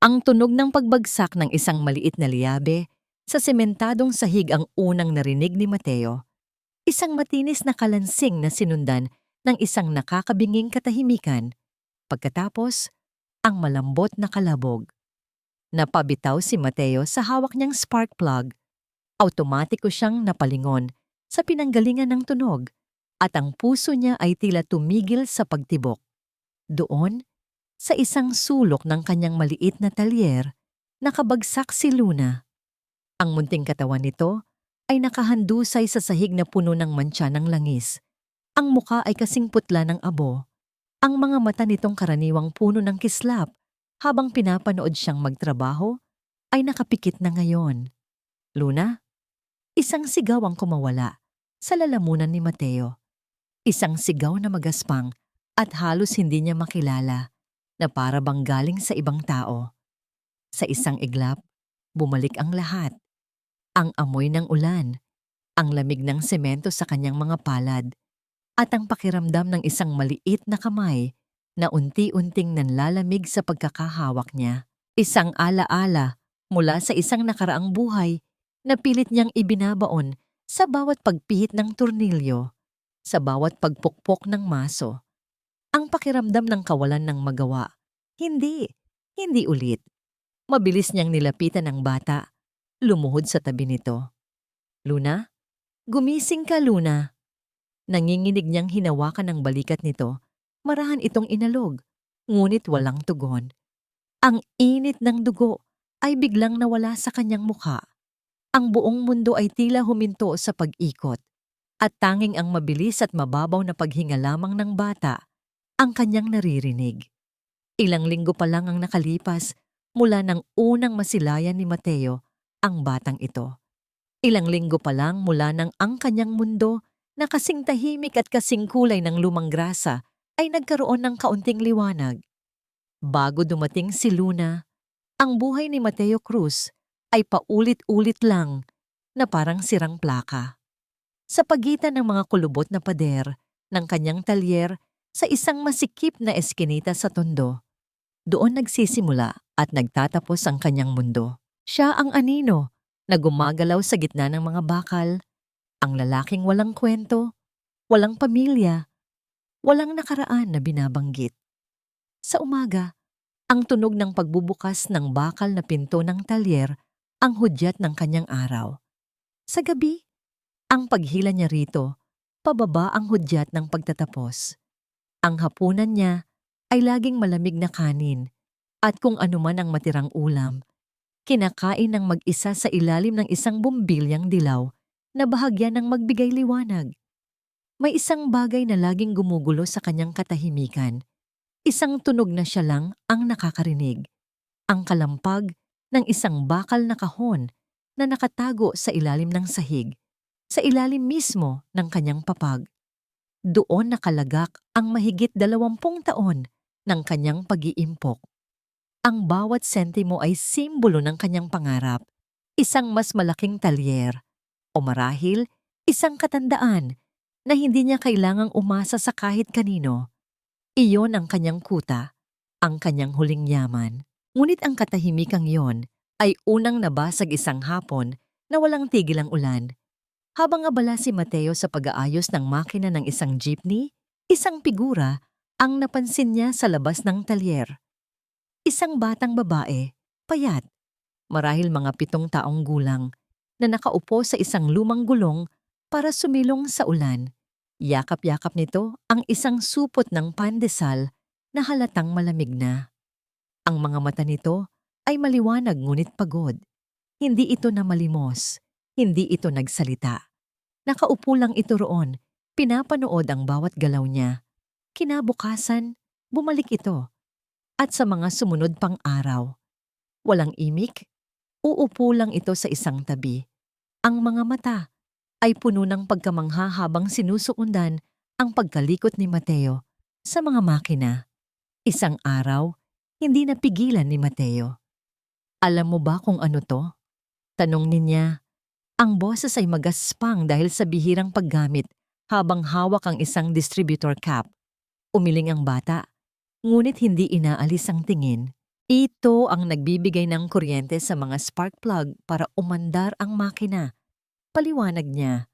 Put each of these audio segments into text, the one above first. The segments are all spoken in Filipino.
Ang tunog ng pagbagsak ng isang maliit na liyabe sa sementadong sahig ang unang narinig ni Mateo. Isang matinis na kalansing na sinundan ng isang nakakabinging katahimikan. Pagkatapos, ang malambot na kalabog. Napabitaw si Mateo sa hawak niyang spark plug. Automatiko siyang napalingon sa pinanggalingan ng tunog at ang puso niya ay tila tumigil sa pagtibok. Doon, sa isang sulok ng kanyang maliit na talyer, nakabagsak si Luna. Ang munting katawan nito ay nakahandusay sa sahig na puno ng mantsa ng langis. Ang muka ay kasing putla ng abo. Ang mga mata nitong karaniwang puno ng kislap habang pinapanood siyang magtrabaho ay nakapikit na ngayon. Luna? Isang sigaw ang kumawala sa lalamunan ni Mateo. Isang sigaw na magaspang at halos hindi niya makilala na para bang galing sa ibang tao. Sa isang iglap, bumalik ang lahat. Ang amoy ng ulan, ang lamig ng semento sa kanyang mga palad, at ang pakiramdam ng isang maliit na kamay na unti-unting nanlalamig sa pagkakahawak niya. Isang alaala mula sa isang nakaraang buhay na pilit niyang ibinabaon sa bawat pagpihit ng tornilyo, sa bawat pagpukpok ng maso. Ang pakiramdam ng kawalan ng magawa. Hindi ulit. Mabilis niyang nilapitan ang bata, lumuhod sa tabi nito. Luna? Gumising ka, Luna. Nanginginig niyang hinawakan ang balikat nito. Marahan itong inalog, ngunit walang tugon. Ang init ng dugo ay biglang nawala sa kanyang mukha. Ang buong mundo ay tila huminto sa pag-ikot, at tanging ang mabilis at mababaw na paghinga lamang ng bata ang kanyang naririnig. Ilang linggo pa lang ang nakalipas mula nang unang masilayan ni Mateo ang batang ito. Ilang linggo pa lang mula nang ang kanyang mundo na kasing tahimik at kasing kulay ng lumang grasa ay nagkaroon ng kaunting liwanag. Bago dumating si Luna, ang buhay ni Mateo Cruz ay paulit-ulit lang na parang sirang plaka. Sa pagitan ng mga kulubot na pader ng kanyang talyer sa isang masikip na eskinita sa Tondo, doon nagsisimula at nagtatapos ang kanyang mundo. Siya ang anino na gumagalaw sa gitna ng mga bakal, ang lalaking walang kwento, walang pamilya, walang nakaraan na binabanggit. Sa umaga, ang tunog ng pagbubukas ng bakal na pinto ng talyer ang hudyat ng kanyang araw. Sa gabi, ang paghila niya rito, pababa ang hudyat ng pagtatapos. Ang hapunan niya ay laging malamig na kanin at kung anuman ang matirang ulam, kinakain ng mag-isa sa ilalim ng isang bumbilyang dilaw na bahagya ng magbigay liwanag. May isang bagay na laging gumugulo sa kanyang katahimikan. Isang tunog na siya lang ang nakakarinig. Ang kalampag ng isang bakal na kahon na nakatago sa ilalim ng sahig, sa ilalim mismo ng kanyang papag. Doon nakalagak ang mahigit 20 taon ng kanyang pag-iimpok. Ang bawat sentimo ay simbolo ng kanyang pangarap, isang mas malaking talyer, o marahil isang katandaan na hindi niya kailangang umasa sa kahit kanino. Iyon ang kanyang kuta, ang kanyang huling yaman. Ngunit ang katahimikang yon ay unang nabasag isang hapon na walang tigil ang ulan. Habang abala si Mateo sa pag-aayos ng makina ng isang jeepney, isang figura ang napansin niya sa labas ng talyer. Isang batang babae, payat, marahil mga 7 taong gulang, na nakaupo sa isang lumang gulong para sumilong sa ulan. Yakap-yakap nito ang isang supot ng pandesal na halatang malamig na. Ang mga mata nito ay maliwanag ngunit pagod. Hindi ito na malimos, hindi ito nagsalita. Nakaupo lang ito roon, pinapanood ang bawat galaw niya. Kinabukasan, bumalik ito. At sa mga sumunod pang araw, walang imik, uupo lang ito sa isang tabi. Ang mga mata ay puno ng pagkamangha habang sinusukundan ang pagkalikot ni Mateo sa mga makina. Isang araw, hindi napigilan ni Mateo. Alam mo ba kung ano to? Tanong niya. Ang boses ay magaspang dahil sa bihirang paggamit habang hawak ang isang distributor cap. Umiling ang bata, ngunit hindi inaalis ang tingin. Ito ang nagbibigay ng kuryente sa mga spark plug para umandar ang makina. Paliwanag niya.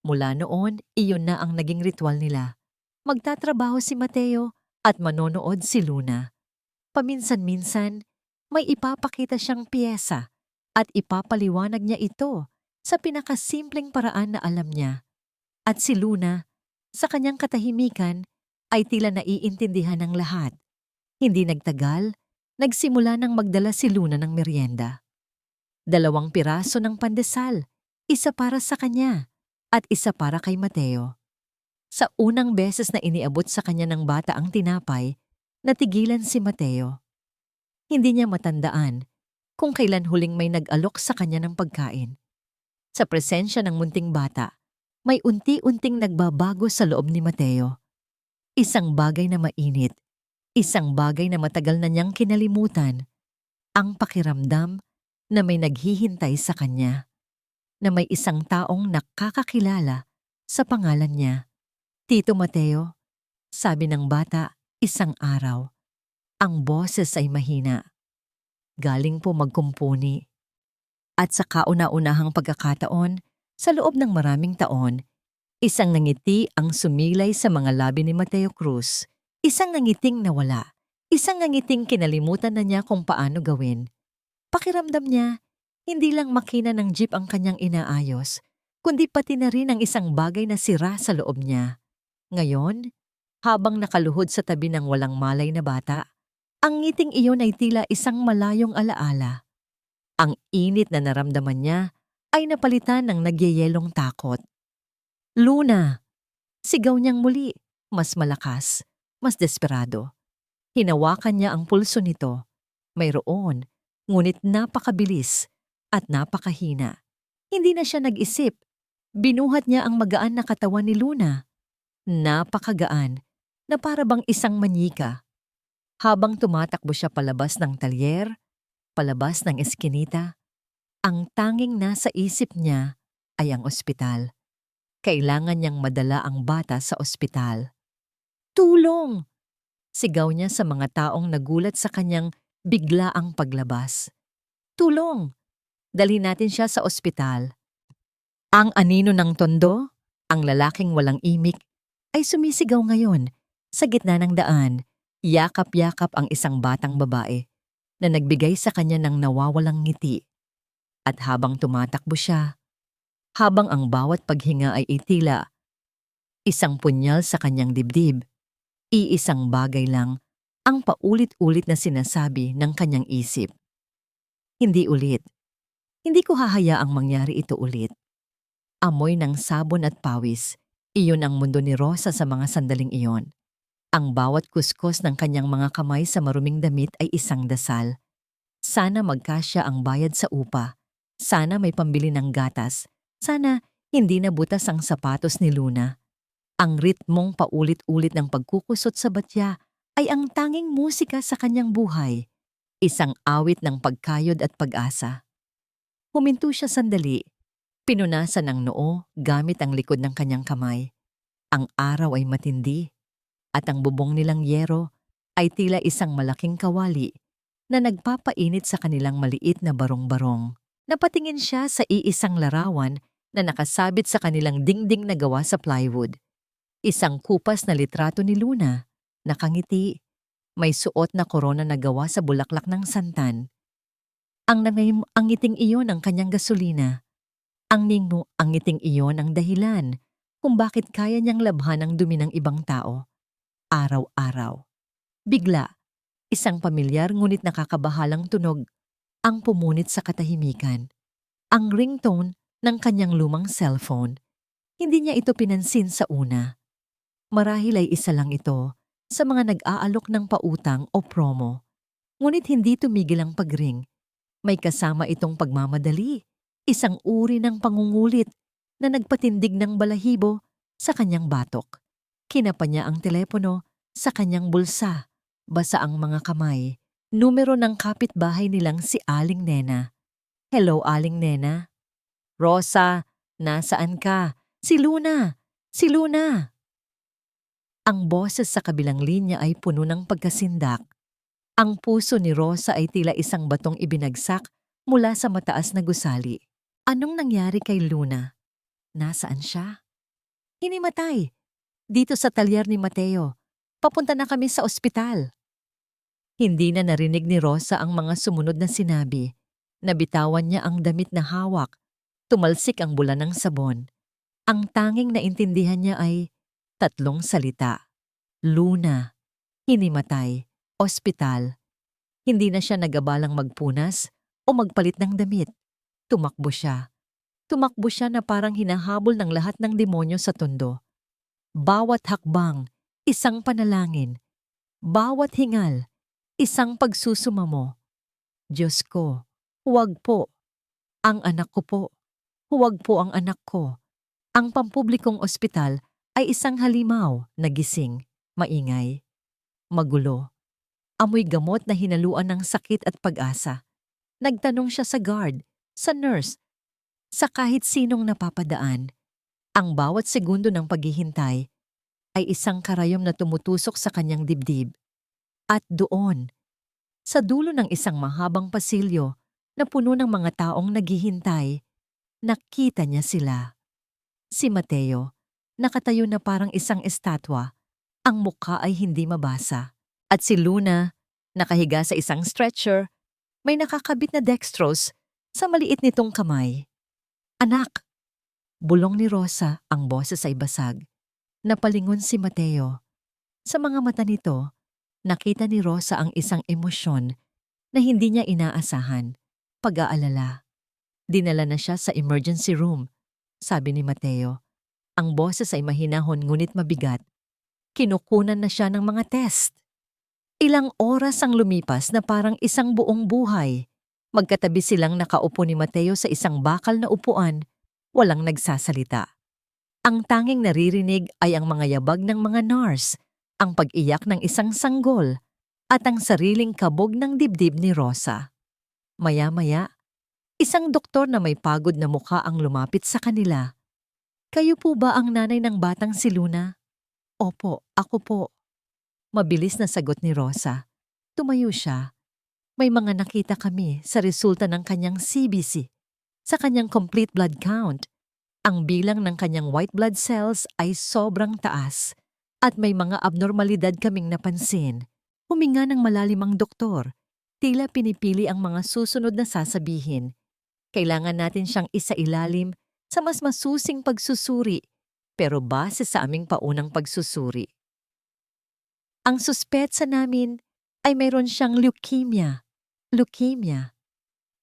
Mula noon, iyon na ang naging ritual nila. Magtatrabaho si Mateo at manonood si Luna. Paminsan-minsan, may ipapakita siyang piyesa at ipapaliwanag niya ito sa pinakasimpleng paraan na alam niya. At si Luna, sa kanyang katahimikan, ay tila naiintindihan ng lahat. Hindi nagtagal, nagsimula nang magdala si Luna ng merienda. 2 piraso ng pandesal, isa para sa kanya at isa para kay Mateo. Sa unang beses na iniabot sa kanya ng bata ang tinapay, natigilan si Mateo. Hindi niya matandaan kung kailan huling may nag-alok sa kanya ng pagkain. Sa presensya ng munting bata, may unti-unting nagbabago sa loob ni Mateo. Isang bagay na mainit, isang bagay na matagal na niyang kinalimutan, ang pakiramdam na may naghihintay sa kanya, na may isang taong nakakakilala sa pangalan niya. Tito Mateo, sabi ng bata, isang araw. Ang boses ay mahina. Galing po magkumpuni. At sa kauna-unahang pagkakataon, sa loob ng maraming taon, isang nangiti ang sumilay sa mga labi ni Mateo Cruz. Isang nangiting nawala. Isang nangiting kinalimutan na niya kung paano gawin. Pakiramdam niya, hindi lang makina ng jeep ang kanyang inaayos, kundi pati na rin ang isang bagay na sira sa loob niya. Ngayon, habang nakaluhod sa tabi ng walang malay na bata, ang ngiting iyon ay tila isang malayong alaala. Ang init na naramdaman niya ay napalitan ng nagyayelong takot. Luna! Sigaw niyang muli, mas malakas, mas desperado. Hinawakan niya ang pulso nito. Mayroon, ngunit napakabilis at napakahina. Hindi na siya nag-isip. Binuhat niya ang magaan na katawan ni Luna. Napakagaan, na para bang isang manyika. Habang tumatakbo siya palabas ng talyer, palabas ng eskinita, ang tanging nasa isip niya ay ang ospital. Kailangan niyang madala ang bata sa ospital. Tulong! Sigaw niya sa mga taong nagulat sa kanyang biglaang paglabas. Tulong! Dalhin natin siya sa ospital. Ang anino ng tondo, ang lalaking walang imik, ay sumisigaw ngayon sa gitna ng daan. Yakap-yakap ang isang batang babae na nagbigay sa kanya ng nawawalang ngiti. At habang tumatakbo siya, habang ang bawat paghinga ay itila, isang punyal sa kanyang dibdib, iisang bagay lang ang paulit-ulit na sinasabi ng kanyang isip. Hindi ulit. Hindi ko hahayaang mangyari ito ulit. Amoy ng sabon at pawis, iyon ang mundo ni Rosa sa mga sandaling iyon. Ang bawat kuskos ng kanyang mga kamay sa maruming damit ay isang dasal. Sana magkasya ang bayad sa upa. Sana may pambili ng gatas. Sana hindi nabutas ang sapatos ni Luna. Ang ritmong paulit-ulit ng pagkukusot sa batya ay ang tanging musika sa kanyang buhay. Isang awit ng pagkayod at pag-asa. Huminto siya sandali. Pinunasan ang noo gamit ang likod ng kanyang kamay. Ang araw ay matindi. At ang bubong nilang yero ay tila isang malaking kawali na nagpapainit sa kanilang maliit na barong-barong. Napatingin siya sa iisang larawan na nakasabit sa kanilang dingding na gawa sa plywood. Isang kupas na litrato ni Luna, nakangiti, may suot na korona na gawa sa bulaklak ng santan. Ang ngiting iyon ang kanyang gasolina. Ang ngiting iyon ang dahilan kung bakit kaya niyang labhan ang dumi ng ibang tao. Araw-araw. Bigla, isang pamilyar ngunit nakakabahalang tunog ang pumunit sa katahimikan. Ang ringtone ng kanyang lumang cellphone. Hindi niya ito pinansin sa una. Marahil ay isa lang ito sa mga nag-aalok ng pautang o promo. Ngunit hindi tumigil ang pagring. May kasama itong pagmamadali. Isang uri ng pangungulit na nagpatindig ng balahibo sa kanyang batok. Kinapa niya ang telepono sa kanyang bulsa. Basa ang mga kamay. Numero ng kapitbahay nilang si Aling Nena. Hello, Aling Nena. Rosa, nasaan ka? Si Luna! Si Luna! Ang boses sa kabilang linya ay puno ng pagkasindak. Ang puso ni Rosa ay tila isang batong ibinagsak mula sa mataas na gusali. Anong nangyari kay Luna? Nasaan siya? Hinimatay. Dito sa talyer ni Mateo. Papunta na kami sa ospital. Hindi na narinig ni Rosa ang mga sumunod na sinabi. Nabitawan niya ang damit na hawak. Tumalsik ang bula ng sabon. Ang tanging naintindihan niya ay tatlong salita. Luna. Hinimatay. Ospital. Hindi na siya nagabalang magpunas o magpalit ng damit. Tumakbo siya. Tumakbo siya na parang hinahabol ng lahat ng demonyo sa tondo. Bawat hakbang, isang panalangin. Bawat hingal, isang pagsusumamo. Diyos ko, huwag po. Ang anak ko po. Huwag po ang anak ko. Ang pampublikong ospital ay isang halimaw na gising, maingay, magulo. Amoy gamot na hinaluan ng sakit at pag-asa. Nagtanong siya sa guard, sa nurse, sa kahit sinong napapadaan. Ang bawat segundo ng paghihintay ay isang karayom na tumutusok sa kanyang dibdib. At doon, sa dulo ng isang mahabang pasilyo na puno ng mga taong naghihintay, nakita niya sila. Si Mateo, nakatayo na parang isang estatwa, ang mukha ay hindi mabasa. At si Luna, nakahiga sa isang stretcher, may nakakabit na dextrose sa maliit nitong kamay. Anak! Bulong ni Rosa, ang boses ay basag. Napalingon si Mateo. Sa mga mata nito, nakita ni Rosa ang isang emosyon na hindi niya inaasahan, pag-aalala. Dinala na siya sa emergency room, sabi ni Mateo. Ang boses ay mahinahon ngunit mabigat. Kinukunan na siya ng mga test. Ilang oras ang lumipas na parang isang buong buhay. Magkatabi silang nakaupo ni Mateo sa isang bakal na upuan, walang nagsasalita. Ang tanging naririnig ay ang mga yabag ng mga nurse, ang pag-iyak ng isang sanggol, at ang sariling kabog ng dibdib ni Rosa. Maya-maya, isang doktor na may pagod na mukha ang lumapit sa kanila. Kayo po ba ang nanay ng batang si Luna? Opo, ako po. Mabilis na sagot ni Rosa. Tumayo siya. May mga nakita kami sa resulta ng kanyang CBC. Sa kanyang complete blood count, ang bilang ng kanyang white blood cells ay sobrang taas at may mga abnormalidad kaming napansin. Huminga ng malalim ang doktor. Tila pinipili ang mga susunod na sasabihin. Kailangan natin siyang isailalim sa mas masusing pagsusuri, pero base sa aming paunang pagsusuri. Ang suspetsa namin ay mayroon siyang leukemia. Leukemia.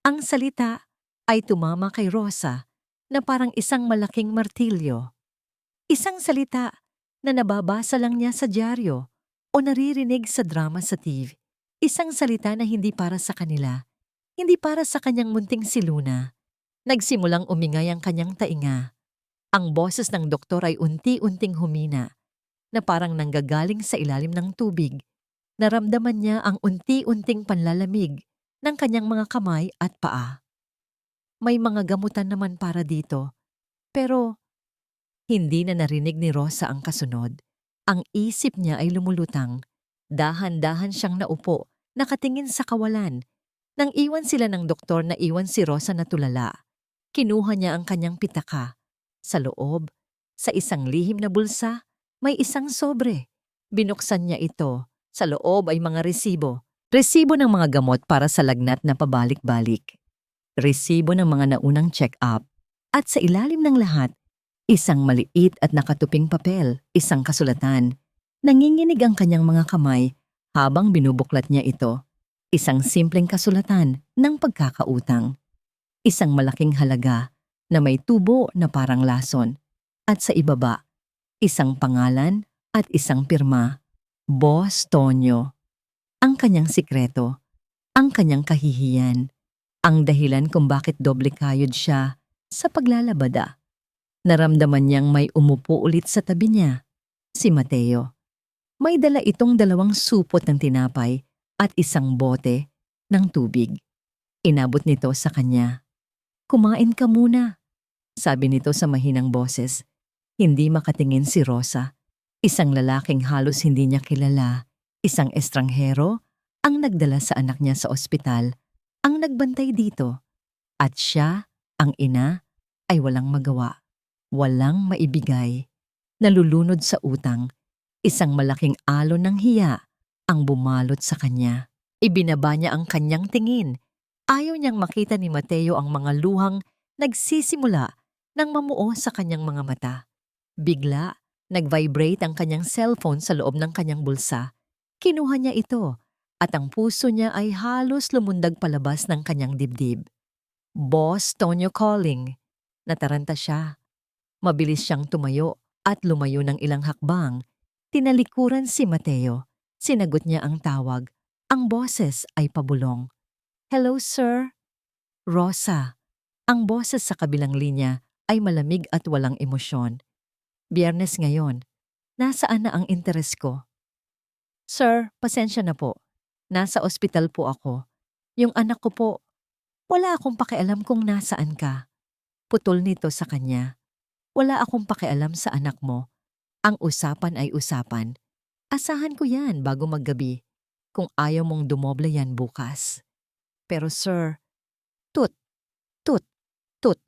Ang salita ay tumama kay Rosa na parang isang malaking martilyo. Isang salita na nababasa lang niya sa dyaryo o naririnig sa drama sa TV. Isang salita na hindi para sa kanila, hindi para sa kanyang munting si Luna. Nagsimulang umingay ang kanyang tainga. Ang boses ng doktor ay unti-unting humina, na parang nanggagaling sa ilalim ng tubig. Naramdaman niya ang unti-unting panlalamig ng kanyang mga kamay at paa. May mga gamutan naman para dito, pero hindi na narinig ni Rosa ang kasunod. Ang isip niya ay lumulutang. Dahan-dahan siyang naupo, nakatingin sa kawalan. Nang iwan sila ng doktor na iwan si Rosa na tulala, kinuha niya ang kanyang pitaka. Sa loob, sa isang lihim na bulsa, may isang sobre. Binuksan niya ito. Sa loob ay mga resibo. Resibo ng mga gamot para sa lagnat na pabalik-balik. Resibo ng mga naunang check-up. At sa ilalim ng lahat, isang maliit at nakatuping papel, isang kasulatan. Nanginginig ang kanyang mga kamay habang binubuklat niya ito. Isang simpleng kasulatan ng pagkakautang. Isang malaking halaga na may tubo na parang lason. At sa ibaba, isang pangalan at isang pirma. Boss Tonyo. Ang kanyang sikreto, ang kanyang kahihiyan, ang dahilan kung bakit doble kayod siya sa paglalabada. Naramdaman niyang may umupo ulit sa tabi niya, si Mateo. May dala itong 2 supot ng tinapay at isang bote ng tubig. Inabot nito sa kanya. Kumain ka muna, sabi nito sa mahinang boses. Hindi makatingin si Rosa. Isang lalaking halos hindi niya kilala, isang estranghero, ang nagdala sa anak niya sa ospital, ang nagbantay dito. At siya, ang ina, ay walang magawa, walang maibigay, nalulunod sa utang. Isang malaking alon ng hiya ang bumalot sa kanya. Ibinaba niya ang kanyang tingin. Ayaw niyang makita ni Mateo ang mga luhang nagsisimula ng mamuo sa kanyang mga mata. Bigla, nag-vibrate ang kanyang cellphone sa loob ng kanyang bulsa. Kinuha niya ito at ang puso niya ay halos lumundag palabas ng kanyang dibdib. Boss Tonyo calling. Nataranta siya. Mabilis siyang tumayo at lumayo ng ilang hakbang. Tinalikuran si Mateo. Sinagot niya ang tawag. Ang boses ay pabulong. Hello, sir? Rosa. Ang boses sa kabilang linya ay malamig at walang emosyon. Biyernes ngayon. Nasaan na ang interes ko? Sir, pasensya na po. Nasa ospital po ako. Yung anak ko po, wala akong pakialam kung nasaan ka. Putol nito sa kanya. Wala akong pakialam sa anak mo. Ang usapan ay usapan. Asahan ko yan bago maggabi. Kung ayaw mong dumoble yan bukas. Pero sir, tut, tut, tut.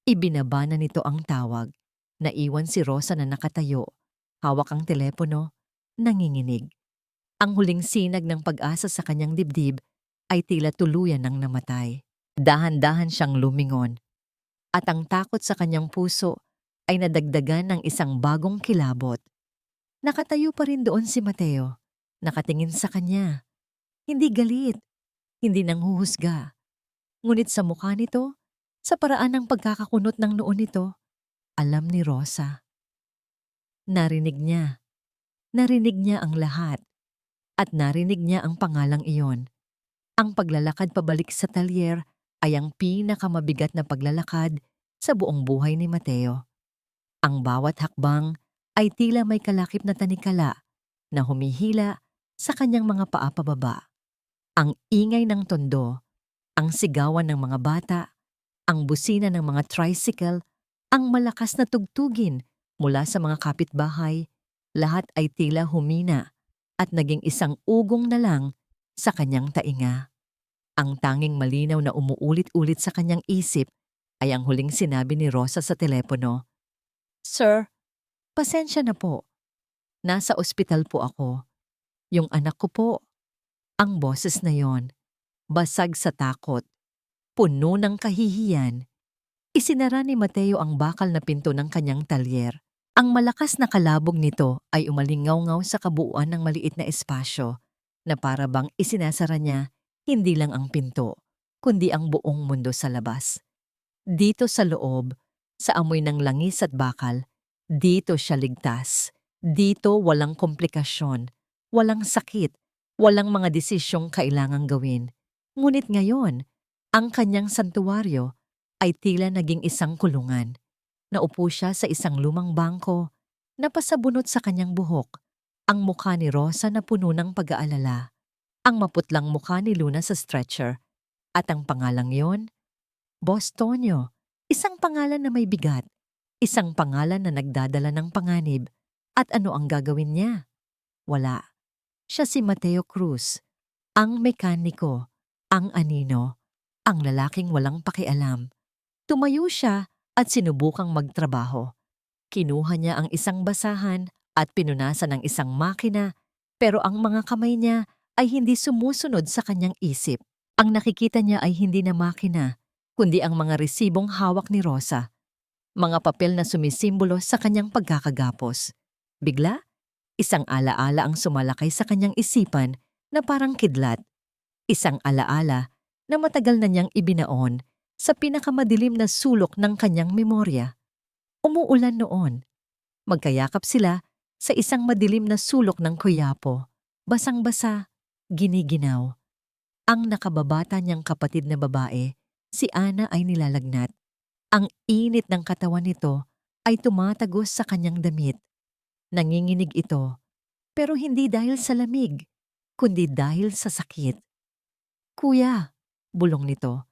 Ibinaba na nito ang tawag. Naiwan si Rosa na nakatayo. Hawak ang telepono. Nanginginig. Ang huling sinag ng pag-asa sa kanyang dibdib ay tila tuluyan ng namatay. Dahan-dahan siyang lumingon. At ang takot sa kanyang puso ay nadagdagan ng isang bagong kilabot. Nakatayo pa rin doon si Mateo. Nakatingin sa kanya. Hindi galit. Hindi nanghuhusga. Ngunit sa mukha nito, sa paraan ng pagkakakunot ng noo nito, alam ni Rosa. Narinig niya. Narinig niya ang lahat. At narinig niya ang pangalang iyon. Ang paglalakad pabalik sa talyer ay ang pinakamabigat na paglalakad sa buong buhay ni Mateo. Ang bawat hakbang ay tila may kalakip na tanikala na humihila sa kanyang mga paa pababa. Ang ingay ng tondo, ang sigawan ng mga bata, ang busina ng mga tricycle, ang malakas na tugtugin mula sa mga kapitbahay, lahat ay tila humina at naging isang ugong na lang sa kanyang tainga. Ang tanging malinaw na umuulit-ulit sa kanyang isip ay ang huling sinabi ni Rosa sa telepono. Sir, pasensya na po. Nasa ospital po ako. Yung anak ko po. Ang boses na yon, basag sa takot, puno ng kahihiyan. Isinara ni Mateo ang bakal na pinto ng kanyang talyer. Ang malakas na kalabog nito ay umalingaw-ngaw sa kabuuan ng maliit na espasyo na para bang isinasara niya hindi lang ang pinto, kundi ang buong mundo sa labas. Dito sa loob, sa amoy ng langis at bakal, dito siya ligtas. Dito walang komplikasyon, walang sakit, walang mga desisyong kailangang gawin. Ngunit ngayon, ang kanyang santuwaryo ay tila naging isang kulungan. Naupo siya sa isang lumang bangko, napasabunot sa kanyang buhok, ang mukha ni Rosa na puno ng pag-aalala, ang maputlang mukha ni Luna sa stretcher, at ang pangalang yon, Boss Tonyo, isang pangalan na may bigat, isang pangalan na nagdadala ng panganib. At ano ang gagawin niya? Wala. Siya si Mateo Cruz, ang mekaniko, ang anino, ang lalaking walang pakialam. Tumayo siya at sinubukang magtrabaho. Kinuha niya ang isang basahan at pinunasan ng isang makina, pero ang mga kamay niya ay hindi sumusunod sa kanyang isip. Ang nakikita niya ay hindi na makina, kundi ang mga resibong hawak ni Rosa. Mga papel na sumisimbolo sa kanyang pagkakagapos. Bigla, isang alaala ang sumalakay sa kanyang isipan na parang kidlat. Isang alaala na matagal na niyang ibinaon sa pinakamadilim na sulok ng kanyang memorya. Umuulan noon. Magkayakap sila sa isang madilim na sulok ng Quiapo. Basang-basa, giniginaw. Ang nakababata niyang kapatid na babae, si Ana, ay nilalagnat. Ang init ng katawan nito ay tumatagos sa kanyang damit. Nanginginig ito, pero hindi dahil sa lamig, kundi dahil sa sakit. Kuya, bulong nito.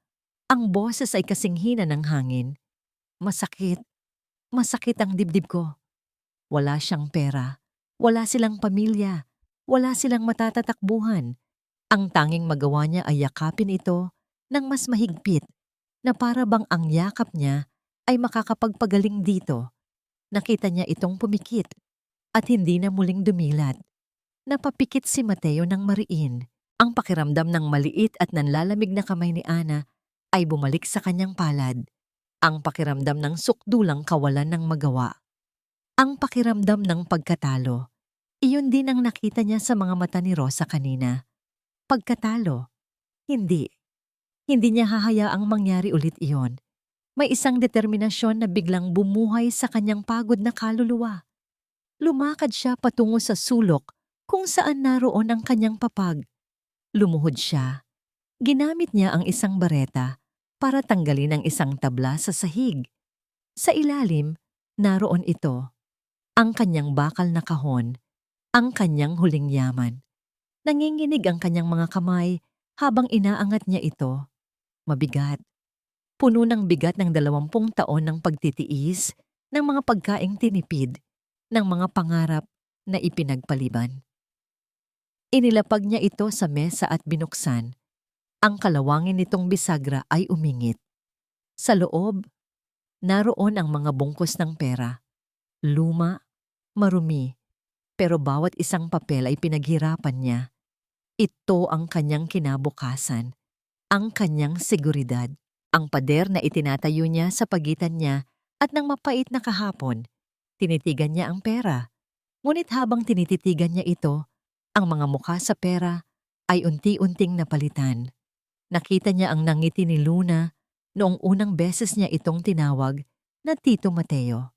Ang boses ay kasing hina ng hangin. Masakit. Masakit ang dibdib ko. Wala siyang pera. Wala silang pamilya. Wala silang matatatakbuhan. Ang tanging magawa niya ay yakapin ito ng mas mahigpit na para bang ang yakap niya ay makakapagpagaling dito. Nakita niya itong pumikit at hindi na muling dumilat. Napapikit si Mateo ng mariin. Ang pakiramdam ng maliit at nanlalamig na kamay ni Ana ay bumalik sa kanyang palad. Ang pakiramdam ng sukdulang kawalan ng magawa. Ang pakiramdam ng pagkatalo. Iyon din ang nakita niya sa mga mata ni Rosa kanina. Pagkatalo. Hindi. Hindi niya hahayaang mangyari ulit iyon. May isang determinasyon na biglang bumuhay sa kanyang pagod na kaluluwa. Lumakad siya patungo sa sulok kung saan naroon ang kanyang papag. Lumuhod siya. Ginamit niya ang isang bareta para tanggalin ang isang tabla sa sahig. Sa ilalim, naroon ito. Ang kanyang bakal na kahon, ang kanyang huling yaman. Nanginginig ang kanyang mga kamay habang inaangat niya ito. Mabigat. Puno ng bigat ng 20 taon ng pagtitiis, ng mga pagkaing tinipid, ng mga pangarap na ipinagpaliban. Inilapag niya ito sa mesa at binuksan. Ang kalawangin nitong bisagra ay umingit. Sa loob, naroon ang mga bungkos ng pera. Luma, marumi, pero bawat isang papel ay pinaghirapan niya. Ito ang kanyang kinabukasan, ang kanyang seguridad, ang pader na itinatayo niya sa pagitan niya at ng mapait na kahapon. Tinitigan niya ang pera. Ngunit habang tinititigan niya ito, ang mga mukha sa pera ay unti-unting napalitan. Nakita niya ang nangiti ni Luna noong unang beses niya itong tinawag na Tito Mateo.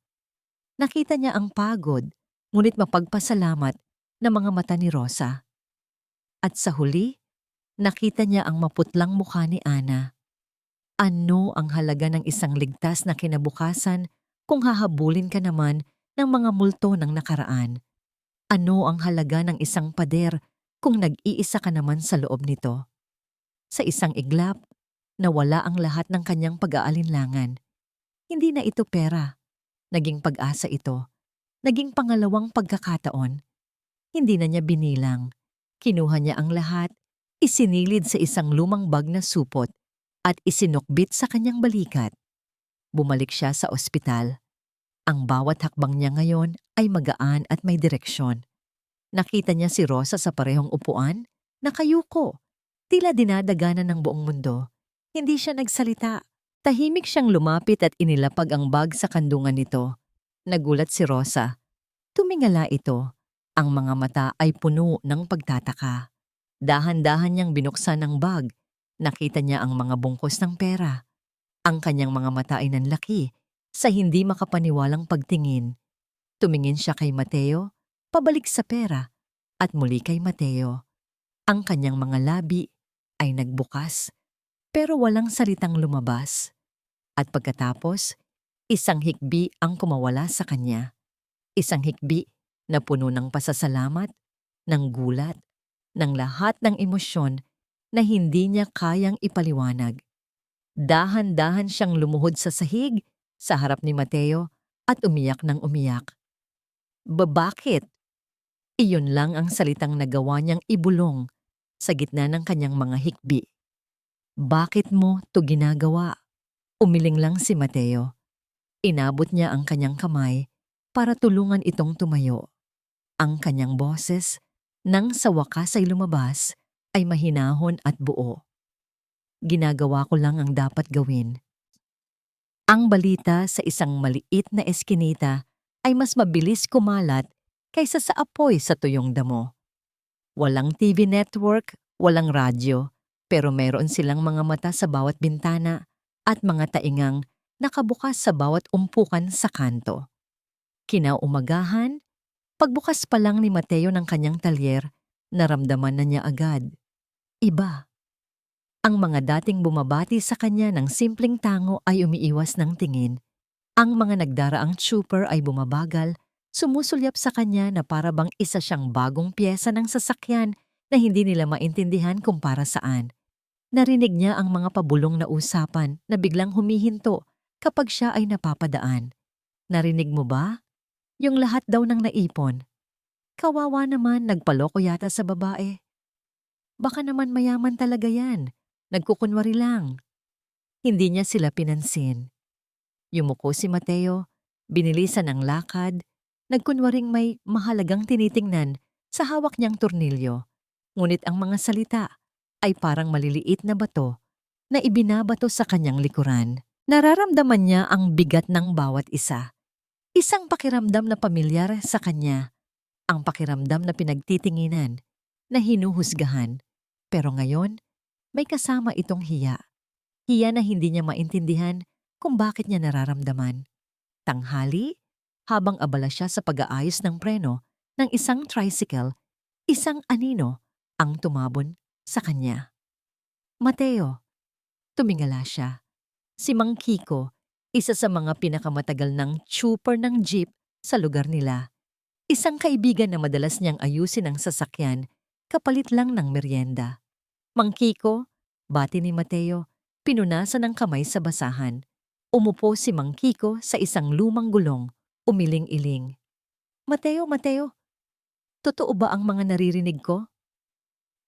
Nakita niya ang pagod, ngunit mapagpasalamat na mga mata ni Rosa. At sa huli, nakita niya ang maputlang mukha ni Ana. Ano ang halaga ng isang ligtas na kinabukasan kung hahabulin ka naman ng mga multo ng nakaraan? Ano ang halaga ng isang pader kung nag-iisa ka naman sa loob nito? Sa isang iglap, nawala ang lahat ng kanyang pag-aalinlangan. Hindi na ito pera. Naging pag-asa ito. Naging pangalawang pagkakataon. Hindi na niya binilang. Kinuha niya ang lahat, isinilid sa isang lumang bag na supot at isinukbit sa kanyang balikat. Bumalik siya sa ospital. Ang bawat hakbang niya ngayon ay magaan at may direksyon. Nakita niya si Rosa sa parehong upuan, nakayuko. Tila dinadaganan ng buong mundo. Hindi siya nagsalita. Tahimik siyang lumapit at inilapag ang bag sa kandungan nito. Nagulat si Rosa. Tumingala ito. Ang mga mata ay puno ng pagtataka. Dahan-dahan niyang binuksan ang bag. Nakita niya ang mga bungkos ng pera. Ang kanyang mga mata ay nanlaki sa hindi makapaniwalang pagtingin. Tumingin siya kay Mateo, pabalik sa pera, at muli kay Mateo. Ang kanyang mga labi ay nagbukas, pero walang salitang lumabas. At pagkatapos, isang hikbi ang kumawala sa kanya. Isang hikbi na puno ng pasasalamat, ng gulat, ng lahat ng emosyon na hindi niya kayang ipaliwanag. Dahan-dahan siyang lumuhod sa sahig sa harap ni Mateo at umiyak ng umiyak. Bakit? Iyon lang ang salitang nagawa niyang ibulong sa gitna ng kanyang mga hikbi. Bakit mo to ginagawa? Umiling lang si Mateo. Inabot niya ang kanyang kamay para tulungan itong tumayo. Ang kanyang boses, nang sa wakas ay lumabas, ay mahinahon at buo. Ginagawa ko lang ang dapat gawin. Ang balita sa isang maliit na eskinita ay mas mabilis kumalat kaysa sa apoy sa tuyong damo. Walang TV network, walang radyo, pero meron silang mga mata sa bawat bintana at mga taingang nakabukas sa bawat umpukan sa kanto. Kinaumagahan, pagbukas pa lang ni Mateo ng kanyang talyer, naramdaman na niya agad. Iba. Ang mga dating bumabati sa kanya ng simpleng tango ay umiiwas ng tingin. Ang mga nagdaraang trooper ay bumabagal, sumusulyap sa kanya na para bang isa siyang bagong piyesa ng sasakyan na hindi nila maintindihan kung para saan. Narinig niya ang mga pabulong na usapan na biglang humihinto kapag siya ay napapadaan. Narinig mo ba? Yung lahat daw ng naipon. Kawawa naman, nagpaloko yata sa babae. Baka naman mayaman talaga yan. Nagkukunwari lang. Hindi niya sila pinansin. Yumuko si Mateo, binilisan ang lakad, nagkunwaring may mahalagang tinitingnan sa hawak niyang tornilyo. Ngunit ang mga salita ay parang maliliit na bato na ibinabato sa kanyang likuran. Nararamdaman niya ang bigat ng bawat isa. Isang pakiramdam na pamilyar sa kanya. Ang pakiramdam na pinagtitinginan, na hinuhusgahan. Pero ngayon, may kasama itong hiya. Hiya na hindi niya maintindihan kung bakit niya nararamdaman. Tanghali, habang abala siya sa pag-aayos ng preno ng isang tricycle, isang anino ang tumabon sa kanya. Mateo, tumingala siya. Si Mang Kiko, isa sa mga pinakamatagal ng trooper ng jeep sa lugar nila. Isang kaibigan na madalas niyang ayusin ang sasakyan kapalit lang ng merienda. Mang Kiko, bati ni Mateo, pinunasan ng kamay sa basahan. Umupo si Mang Kiko sa isang lumang gulong, umiling-iling. Mateo, totoo ba ang mga naririnig ko?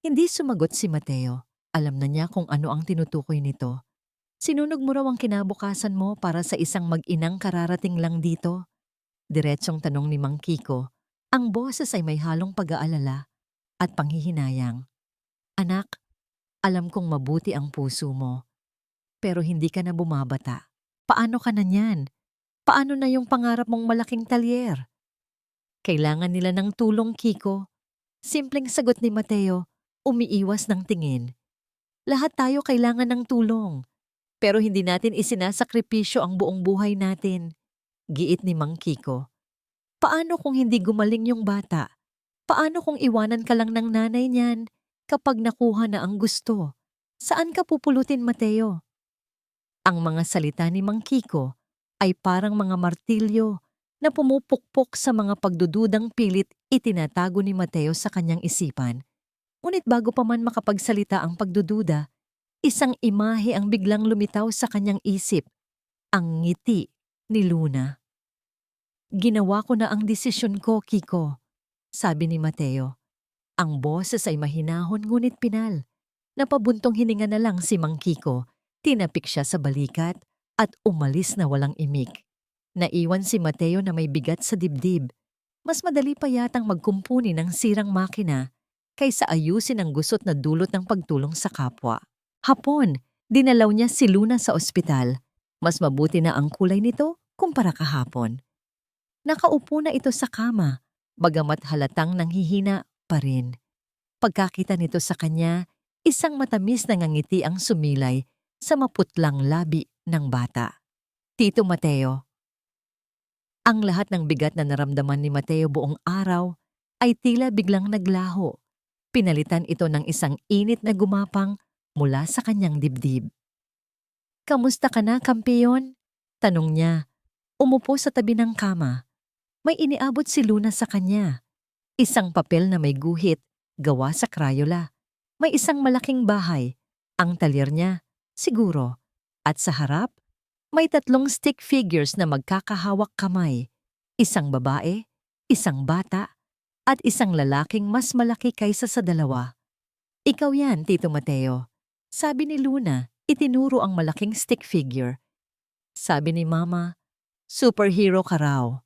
Hindi sumagot si Mateo. Alam na niya kung ano ang tinutukoy nito. Sinunog mo raw ang kinabukasan mo para sa isang mag-inang kararating lang dito? Diretsong tanong ni Mang Kiko. Ang boses ay may halong pag-aalala at panghihinayang. Anak, alam kong mabuti ang puso mo, pero hindi ka na bumabata. Paano ka na niyan? Paano na yung pangarap mong malaking talyer? Kailangan nila ng tulong, Kiko. Simpleng sagot ni Mateo, umiiwas ng tingin. Lahat tayo kailangan ng tulong. Pero hindi natin isinasakripisyo ang buong buhay natin. Giit ni Mang Kiko. Paano kung hindi gumaling yung bata? Paano kung iwanan ka lang ng nanay niyan kapag nakuha na ang gusto? Saan ka pupulutin, Mateo? Ang mga salita ni Mang Kiko ay parang mga martilyo na pumupukpok sa mga pagdududang pilit itinatago ni Mateo sa kanyang isipan. Ngunit bago pa man makapagsalita ang pagdududa, isang imahe ang biglang lumitaw sa kanyang isip, ang ngiti ni Luna. Ginawa ko na ang desisyon ko, Kiko, sabi ni Mateo. Ang boses ay mahinahon ngunit pinal. Napabuntong hininga na lang si Mang Kiko, tinapik siya sa balikat at umalis na walang imik. Naiwan si Mateo na may bigat sa dibdib. Mas madali pa yatang magkumpuni ng sirang makina kaysa ayusin ang gusot na dulot ng pagtulong sa kapwa. Hapon, dinalaw niya si Luna sa ospital. Mas mabuti na ang kulay nito kumpara kahapon. Nakaupo na ito sa kama, bagamat halatang nanghihina pa rin. Pagkakita nito sa kanya, isang matamis na ngangiti ang sumilay sa maputlang labi ng bata. Tito Mateo. Ang lahat ng bigat na naramdaman ni Mateo buong araw ay tila biglang naglaho. Pinalitan ito ng isang init na gumapang mula sa kanyang dibdib. Kamusta ka na, kampeyon? Tanong niya. Umupo sa tabi ng kama. May iniabot si Luna sa kanya. Isang papel na may guhit, gawa sa Crayola. May isang malaking bahay. Ang talyer niya, siguro. At sa harap, may 3 stick figures na magkakahawak kamay. Isang babae, isang bata, at isang lalaking mas malaki kaysa sa dalawa. Ikaw yan, Tito Mateo. Sabi ni Luna, itinuro ang malaking stick figure. Sabi ni Mama, superhero ka raw.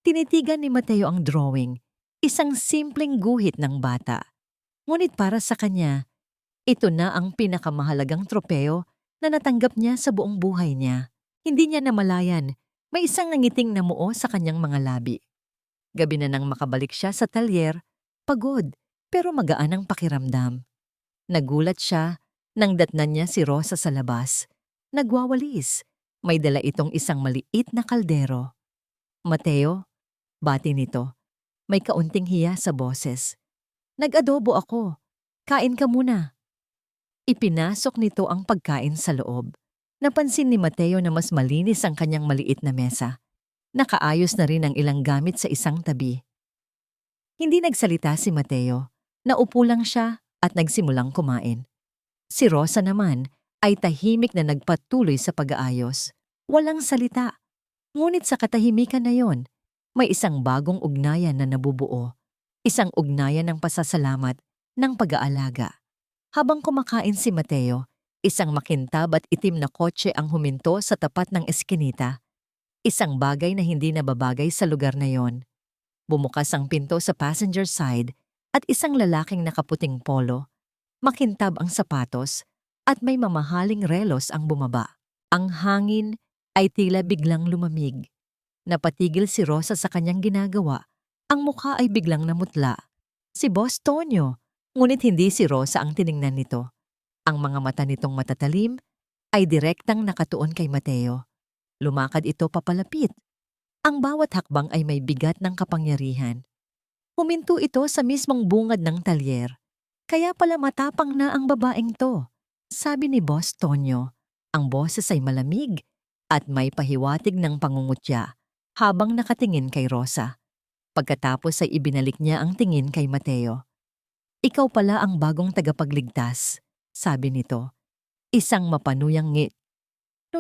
Tinitigan ni Mateo ang drawing, isang simpleng guhit ng bata. Ngunit para sa kanya, ito na ang pinakamahalagang tropeo na natanggap niya sa buong buhay niya. Hindi niya namalayan, may isang nangiting namuo sa kanyang mga labi. Gabi na nang makabalik siya sa talyer, pagod pero magaan ang pakiramdam. Nagulat siya nang datnan niya si Rosa sa labas. Nagwawalis, may dala itong isang maliit na kaldero. Mateo, bati nito, may kaunting hiya sa boses. Nag-adobo ako, kain ka muna. Ipinasok nito ang pagkain sa loob. Napansin ni Mateo na mas malinis ang kanyang maliit na mesa. Nakaayos na rin ang ilang gamit sa isang tabi. Hindi nagsalita si Mateo. Naupo lang siya at nagsimulang kumain. Si Rosa naman ay tahimik na nagpatuloy sa pag-aayos. Walang salita. Ngunit sa katahimikan na yon, may isang bagong ugnayan na nabubuo. Isang ugnayan ng pasasalamat, ng pag-aalaga. Habang kumakain si Mateo, isang makintab at itim na kotse ang huminto sa tapat ng eskinita. Isang bagay na hindi nababagay sa lugar na yon. Bumukas ang pinto sa passenger side at isang lalaking nakaputing polo. Makintab ang sapatos at may mamahaling relos ang bumaba. Ang hangin ay tila biglang lumamig. Napatigil si Rosa sa kanyang ginagawa. Ang mukha ay biglang namutla. Si Boss Tonyo, ngunit hindi si Rosa ang tiningnan nito. Ang mga mata nitong matatalim ay direktang nakatuon kay Mateo. Lumakad ito papalapit. Ang bawat hakbang ay may bigat ng kapangyarihan. Huminto ito sa mismong bungad ng talyer. Kaya pala matapang na ang babaeng to. Sabi ni Boss Tonyo, ang boses ay malamig at may pahiwatig ng pangungutya habang nakatingin kay Rosa. Pagkatapos ay ibinalik niya ang tingin kay Mateo. Ikaw pala ang bagong tagapagligtas, sabi nito. Isang mapanuyang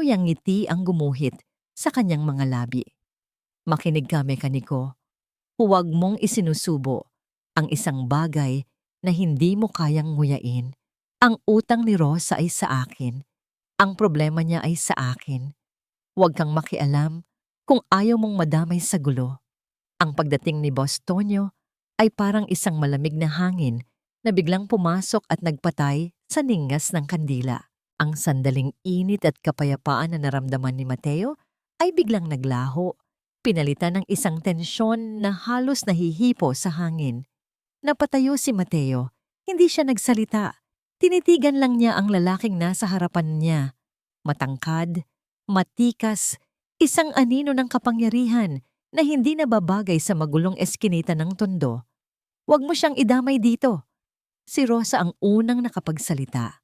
ngiti ang gumuhit sa kanyang mga labi. Makinig ka, mekaniko. Huwag mong isinusubo ang isang bagay na hindi mo kayang nguyain. Ang utang ni Rosa ay sa akin. Ang problema niya ay sa akin. Huwag kang makialam kung ayaw mong madamay sa gulo. Ang pagdating ni Boss Tonyo ay parang isang malamig na hangin na biglang pumasok at nagpatay sa ningas ng kandila. Ang sandaling init at kapayapaan na naramdaman ni Mateo ay biglang naglaho, pinalitan ng isang tensyon na halos nahihipo sa hangin. Napatayo si Mateo, hindi siya nagsalita. Tinitigan lang niya ang lalaking nasa harapan niya. Matangkad, matikas, isang anino ng kapangyarihan na hindi nababagay sa magulong eskinita ng tondo. Huwag mo siyang idamay dito. Si Rosa ang unang nakapagsalita.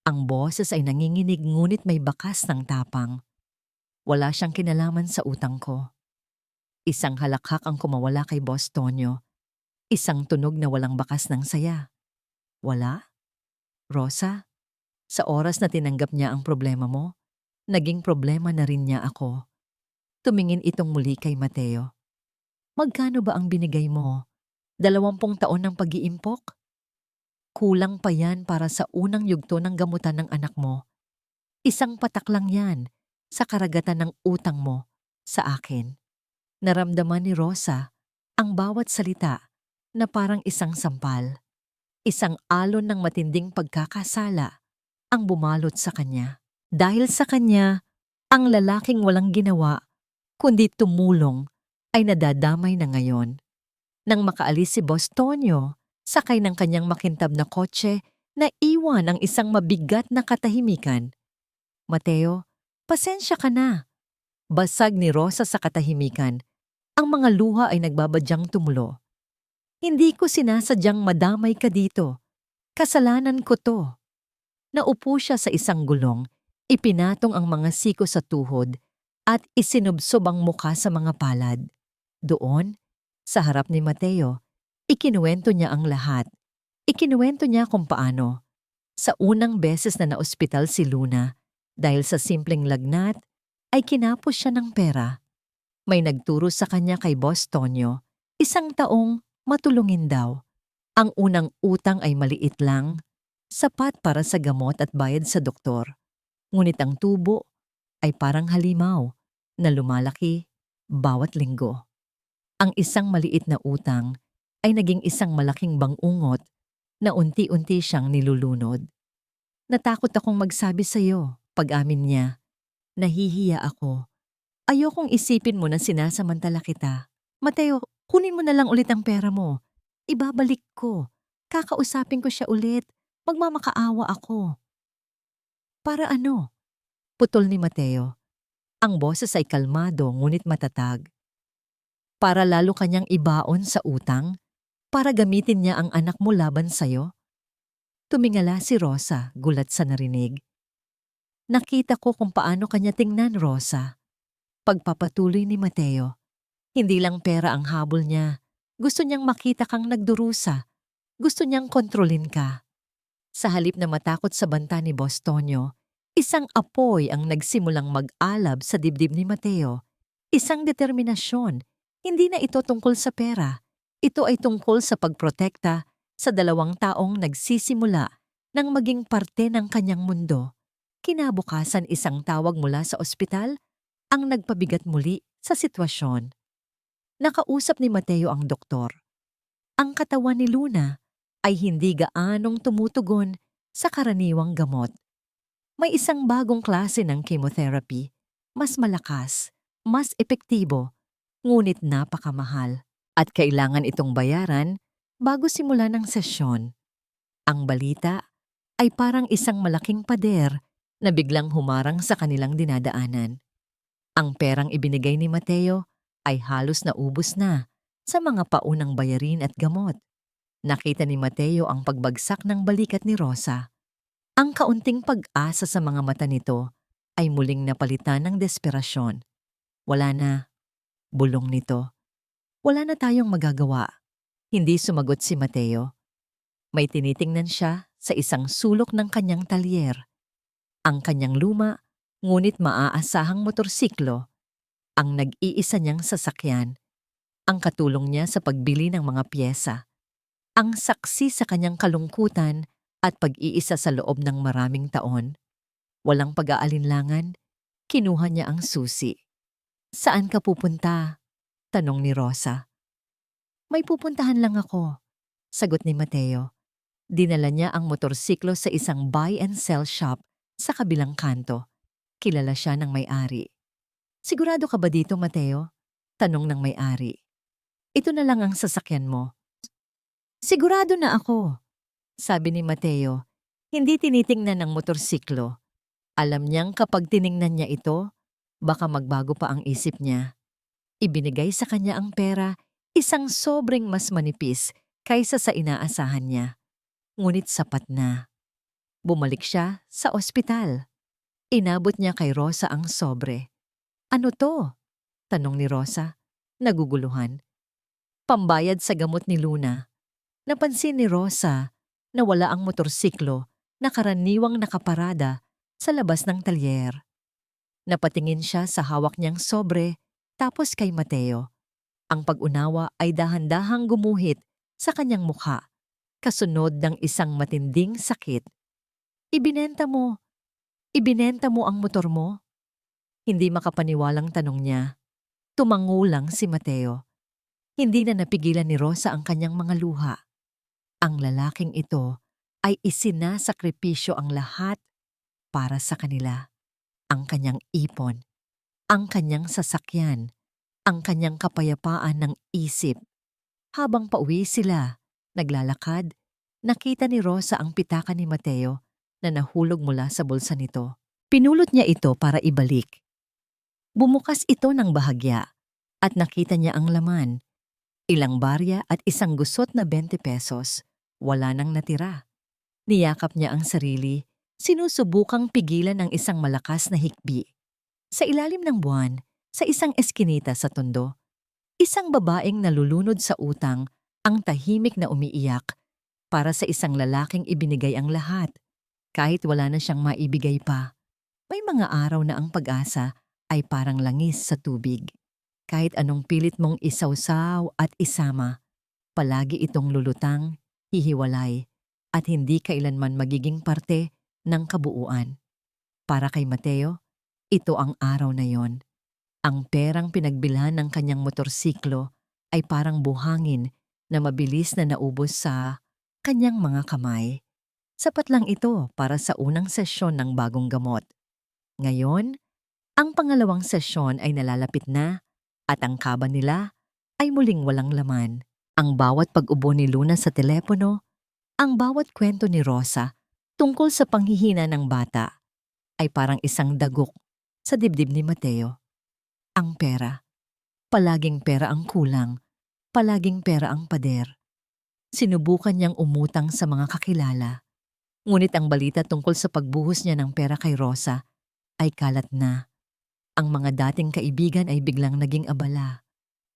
Ang boses ay nanginginig ngunit may bakas ng tapang. Wala siyang kinalaman sa utang ko. Isang halakhak ang kumawala kay Boss Tonyo. Isang tunog na walang bakas ng saya. Wala? Rosa, sa oras na tinanggap niya ang problema mo, naging problema na rin niya ako. Tumingin itong muli kay Mateo. Magkano ba ang binigay mo? 20 taon ng pag-iimpok? Kulang pa yan para sa unang yugto ng gamutan ng anak mo. Isang patak lang yan sa karagatan ng utang mo sa akin. Naramdaman ni Rosa ang bawat salita na parang isang sampal. Isang alon ng matinding pagkakasala ang bumalot sa kanya. Dahil sa kanya, ang lalaking walang ginawa kundi tumulong ay nadadamay na ngayon. Nang makaalis si Boss Tonyo, sakay ng kanyang makintab na kotse, naiwan ang isang mabigat na katahimikan. Mateo, pasensya ka na. Basag ni Rosa sa katahimikan. Ang mga luha ay nagbabadyang tumulo. Hindi ko sinasadyang madamay ka dito. Kasalanan ko to. Naupo siya sa isang gulong, ipinatong ang mga siko sa tuhod at isinubsob ang muka sa mga palad. Doon, sa harap ni Mateo, ikinuwento niya ang lahat. Ikinuwento niya kung paano. Sa unang beses na naospital si Luna, dahil sa simpleng lagnat, ay kinapos siya ng pera. May nagturo sa kanya kay Boss Tonyo, 1 taong matulungin daw. Ang unang utang ay maliit lang, sapat para sa gamot at bayad sa doktor. Ngunit ang tubo ay parang halimaw na lumalaki bawat linggo. Ang isang maliit na utang ay naging isang malaking bangungot na unti-unti siyang nilulunod. Natakot akong magsabi sa'yo, pag-amin niya. Nahihiya ako. Ayokong isipin mo na sinasamantala kita. Mateo, kunin mo na lang ulit ang pera mo. Ibabalik ko. Kakausapin ko siya ulit. Magmamakaawa ako. Para ano? Putol ni Mateo. Ang boses ay kalmado ngunit matatag. Para lalo kanyang ibaon sa utang? Para gamitin niya ang anak mo laban sa'yo? Tumingala si Rosa, gulat sa narinig. Nakita ko kung paano kanya tingnan, Rosa. Pagpapatuloy ni Mateo. Hindi lang pera ang habol niya. Gusto niyang makita kang nagdurusa. Gusto niyang kontrolin ka. Sa halip na matakot sa banta ni Boss Tonyo, isang apoy ang nagsimulang mag-alab sa dibdib ni Mateo. Isang determinasyon. Hindi na ito tungkol sa pera. Ito ay tungkol sa pagprotekta sa 2 taong nagsisimula nang maging parte ng kanyang mundo. Kinabukasan isang tawag mula sa ospital ang nagpabigat muli sa sitwasyon. Nakausap ni Mateo ang doktor. Ang katawan ni Luna ay hindi gaanong tumutugon sa karaniwang gamot. May isang bagong klase ng chemotherapy, mas malakas, mas epektibo, ngunit napakamahal. At kailangan itong bayaran bago simula ng sesyon. Ang balita ay parang isang malaking pader na biglang humarang sa kanilang dinadaanan. Ang perang ibinigay ni Mateo ay halos naubos na sa mga paunang bayarin at gamot. Nakita ni Mateo ang pagbagsak ng balikat ni Rosa. Ang kaunting pag-asa sa mga mata nito ay muling napalitan ng desperasyon. Wala na, bulong nito. Wala na tayong magagawa. Hindi sumagot si Mateo. May tinitingnan siya sa isang sulok ng kanyang talyer. Ang kanyang luma, ngunit maaasahang motorsiklo, ang nag-iisa niyang sasakyan, ang katulong niya sa pagbili ng mga piyesa, ang saksi sa kanyang kalungkutan at pag-iisa sa loob ng maraming taon. Walang pag-aalinlangan, kinuha niya ang susi. Saan ka pupunta? Tanong ni Rosa. May pupuntahan lang ako, sagot ni Mateo. Dinala niya ang motorsiklo sa isang buy and sell shop sa kabilang kanto. Kilala siya ng may-ari. Sigurado ka ba dito, Mateo? Tanong ng may-ari. Ito na lang ang sasakyan mo. Sigurado na ako, sabi ni Mateo. Hindi tinitingnan ng motorsiklo. Alam niyang kapag tiningnan niya ito, baka magbago pa ang isip niya. Ibinigay sa kanya ang pera, isang sobrang mas manipis kaysa sa inaasahan niya. Ngunit sapat na. Bumalik siya sa ospital. Inabot niya kay Rosa ang sobre. Ano to? Tanong ni Rosa, naguguluhan. Pambayad sa gamot ni Luna. Napansin ni Rosa na wala ang motorsiklo na karaniwang nakaparada sa labas ng talyer. Napatingin siya sa hawak niyang sobre tapos kay Mateo. Ang pag-unawa ay dahan-dahang gumuhit sa kanyang mukha, kasunod ng isang matinding sakit. Ibinenta mo ang motor mo? Hindi makapaniwalang tanong niya. Tumangulang si Mateo. Hindi na napigilan ni Rosa ang kanyang mga luha. Ang lalaking ito ay isinasakripisyo ang lahat para sa kanila. Ang kanyang ipon, ang kanyang sasakyan, ang kanyang kapayapaan ng isip. Habang pauwi sila, naglalakad, nakita ni Rosa ang pitaka ni Mateo na nahulog mula sa bulsa nito. Pinulot niya ito para ibalik. Bumukas ito ng bahagya at nakita niya ang laman. Ilang barya at isang gusot na 20 pesos. Wala nang natira. Niyakap niya ang sarili, sinusubukang pigilan ang isang malakas na hikbi. Sa ilalim ng buwan, sa isang eskinita sa tondo, isang babaeng nalulunod sa utang ang tahimik na umiiyak para sa isang lalaking ibinigay ang lahat. Kahit wala na siyang maibigay pa, may mga araw na ang pag-asa ay parang langis sa tubig. Kahit anong pilit mong isawsaw at isama, palagi itong lulutang, hihiwalay, at hindi kailanman magiging parte ng kabuuan. Para kay Mateo, ito ang araw na yon. Ang perang pinagbilhan ng kanyang motorsiklo ay parang buhangin na mabilis na naubos sa kanyang mga kamay. Sapat lang ito para sa unang sesyon ng bagong gamot. Ngayon, ang pangalawang sesyon ay nalalapit na at ang kaba nila ay muling walang laman. Ang bawat pag-ubo ni Luna sa telepono, ang bawat kwento ni Rosa tungkol sa panghihina ng bata ay parang isang dagok sa dibdib ni Mateo. Ang pera. Palaging pera ang kulang. Palaging pera ang pader. Sinubukan niyang umutang sa mga kakilala. Ngunit ang balita tungkol sa pagbuhos niya ng pera kay Rosa ay kalat na. Ang mga dating kaibigan ay biglang naging abala.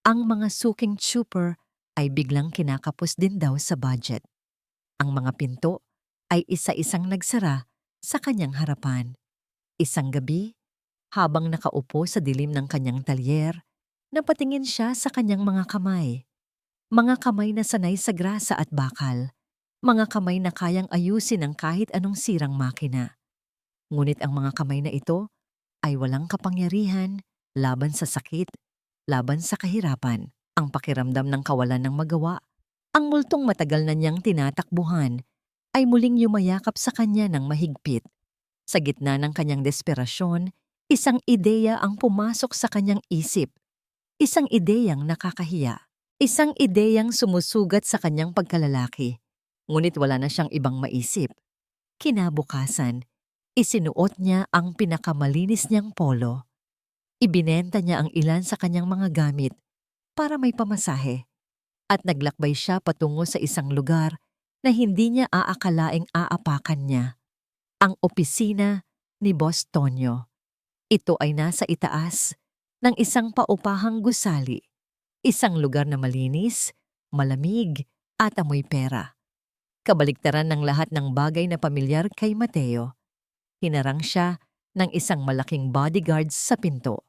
Ang mga suking tsuper ay biglang kinakapos din daw sa budget. Ang mga pinto ay isa-isang nagsara sa kanyang harapan. Isang gabi, habang nakaupo sa dilim ng kanyang talyer, napatingin siya sa kanyang mga kamay. Mga kamay na sanay sa grasa at bakal. Mga kamay na kayang ayusin ang kahit anong sirang makina. Ngunit ang mga kamay na ito ay walang kapangyarihan laban sa sakit, laban sa kahirapan, ang pakiramdam ng kawalan ng magawa. Ang multong matagal na niyang tinatakbuhan ay muling yumayakap sa kanya ng mahigpit. Sa gitna ng kanyang desperasyon, isang ideya ang pumasok sa kanyang isip. Isang ideyang nakakahiya. Isang ideyang sumusugat sa kanyang pagkalalaki. Ngunit wala na siyang ibang maisip. Kinabukasan, isinuot niya ang pinakamalinis niyang polo. Ibinenta niya ang ilan sa kanyang mga gamit para may pamasahe. At naglakbay siya patungo sa isang lugar na hindi niya aakalaing aapakan niya. Ang opisina ni Boss Tonyo. Ito ay nasa itaas ng isang paupahang gusali. Isang lugar na malinis, malamig, at amoy pera. Kabaligtaran ng lahat ng bagay na pamilyar kay Mateo. Hinarang siya ng isang malaking bodyguard sa pinto.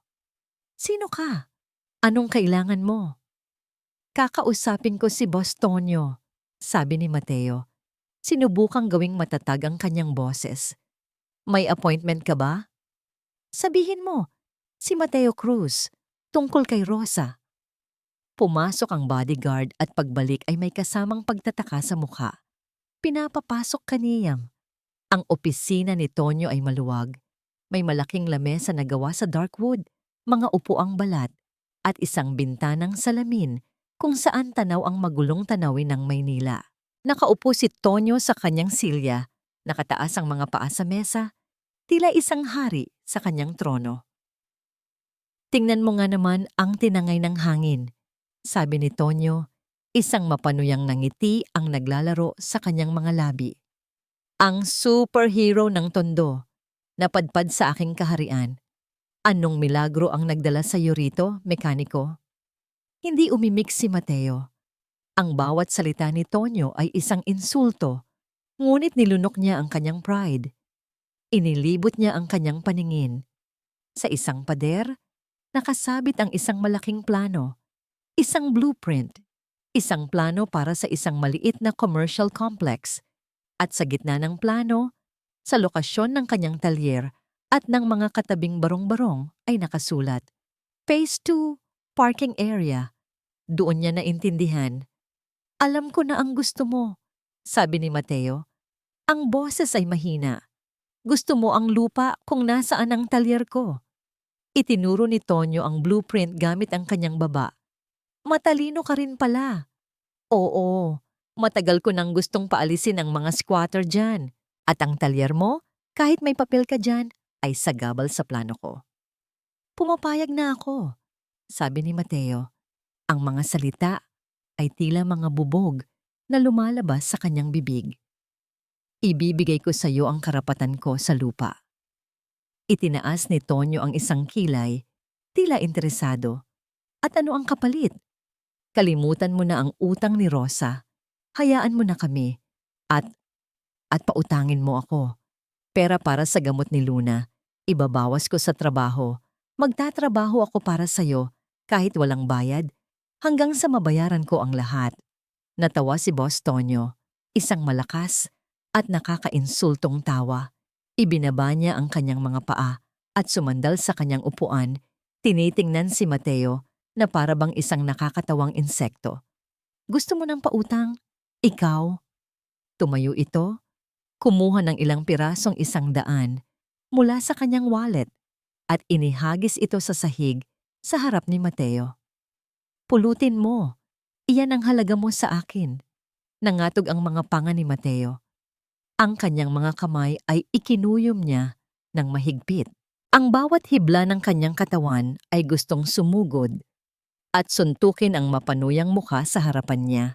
"Sino ka? Anong kailangan mo?" "Kakausapin ko si Boss Tonyo," sabi ni Mateo. Sinubukang gawing matatag ang kanyang boses. "May appointment ka ba?" "Sabihin mo, si Mateo Cruz, tungkol kay Rosa." Pumasok ang bodyguard at pagbalik ay may kasamang pagtataka sa mukha. Pinapapasok kaniyang. Ang opisina ni Tonyo ay maluwag. May malaking lamesa na gawa sa dark wood, mga upuang balat, at isang bintanang salamin kung saan tanaw ang magulong tanawin ng Maynila. Nakaupo si Tonyo sa kanyang silya, nakataas ang mga paa sa mesa, tila isang hari sa kanyang trono. "Tingnan mo nga naman ang tinangay ng hangin," sabi ni Tonyo, isang mapanuyang ngiti ang naglalaro sa kanyang mga labi. "Ang superhero ng Tondo, napadpad sa aking kaharian. Anong milagro ang nagdala sa iyo rito, mekaniko?" Hindi umimik si Mateo. Ang bawat salita ni Tonyo ay isang insulto, ngunit nilunok niya ang kanyang pride. Inilibot niya ang kanyang paningin. Sa isang pader, nakasabit ang isang malaking plano, isang blueprint, isang plano para sa isang maliit na commercial complex. At sa gitna ng plano, sa lokasyon ng kanyang talyer at ng mga katabing barong-barong ay nakasulat, Phase 2, Parking Area. Doon niya naintindihan. "Alam ko na ang gusto mo," sabi ni Mateo. Ang boses ay mahina. "Gusto mo ang lupa kung nasaan ang talyer ko." Itinuro ni Tonyo ang blueprint gamit ang kanyang baba. "Matalino ka rin pala." "Oo, matagal ko nang gustong paalisin ang mga squatter dyan. At ang talyer mo, kahit may papel ka dyan, ay sagabal sa plano ko." "Pumapayag na ako," sabi ni Mateo. Ang mga salita ay tila mga bubog na lumalabas sa kanyang bibig. "Ibibigay ko sa iyo ang karapatan ko sa lupa." Itinaas ni Tonyo ang isang kilay, tila interesado. "At ano ang kapalit? Kalimutan mo na ang utang ni Rosa. Hayaan mo na kami. At pautangin mo ako. Pera para sa gamot ni Luna. Ibabawas ko sa trabaho. Magtatrabaho ako para sa'yo kahit walang bayad hanggang sa mabayaran ko ang lahat." Natawa si Boss Tonyo, isang malakas at nakakainsultong tawa. Ibinaba niya ang kanyang mga paa at sumandal sa kanyang upuan. Tinitingnan si Mateo na para bang isang nakakatawang insekto. "Gusto mo ng pautang? Ikaw?" Tumayo ito, kumuha ng ilang pirasong 100 mula sa kanyang wallet at inihagis ito sa sahig sa harap ni Mateo. "Pulutin mo. Iyan ang halaga mo sa akin." Nangatog ang mga panga ni Mateo. Ang kanyang mga kamay ay ikinuyom niya ng mahigpit. Ang bawat hibla ng kanyang katawan ay gustong sumugod at suntukin ang mapanuyang mukha sa harapan niya.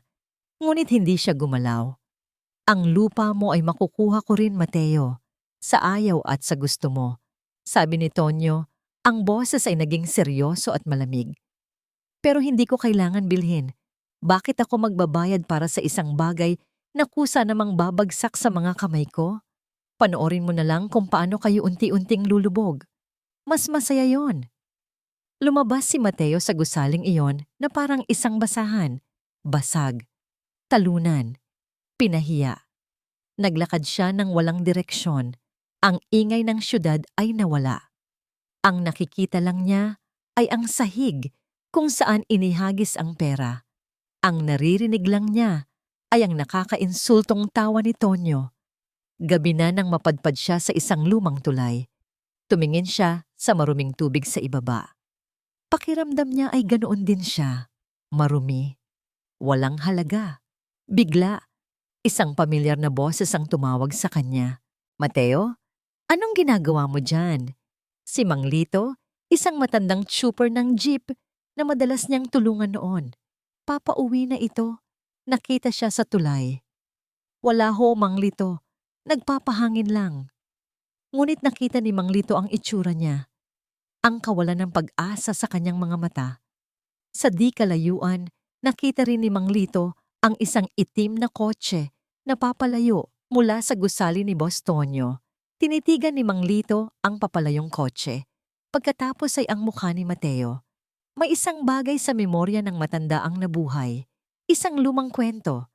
Ngunit hindi siya gumalaw. "Ang lupa mo ay makukuha ko rin, Mateo, sa ayaw at sa gusto mo," sabi ni Tonyo. Ang boses ay naging seryoso at malamig. "Pero hindi ko kailangan bilhin. Bakit ako magbabayad para sa isang bagay na kusa namang babagsak sa mga kamay ko? Panoorin mo na lang kung paano kayo unti-unting lulubog. Mas masaya yon." Lumabas si Mateo sa gusaling iyon na parang isang basahan, basag, talunan. pinahiya. Naglakad siya ng walang direksyon. Ang ingay ng syudad ay nawala. Ang nakikita lang niya ay ang sahig kung saan inihagis ang pera. Ang naririnig lang niya ay ang nakakainsultong tawa ni Tonyo. Gabi na nang mapadpad siya sa isang lumang tulay. Tumingin siya sa maruming tubig sa ibaba. Pakiramdam niya ay ganoon din siya. Marumi. Walang halaga. Bigla, isang pamilyar na boses ang tumawag sa kanya. "Mateo, anong ginagawa mo dyan?" Si Mang Lito, isang matandang trooper ng jeep na madalas niyang tulungan noon. Papauwi na ito. Nakita siya sa tulay. "Wala ho, Mang Lito. Nagpapahangin lang." Ngunit nakita ni Mang Lito ang itsura niya. Ang kawalan ng pag-asa sa kanyang mga mata. Sa di kalayuan, nakita rin ni Mang Lito ang isang itim na kotse na papalayo mula sa gusali ni Boss Tonyo. Tinitigan ni Mang Lito ang papalayong kotse. Pagkatapos ay ang mukha ni Mateo. May isang bagay sa memorya ng matanda ang nabuhay. Isang lumang kwento.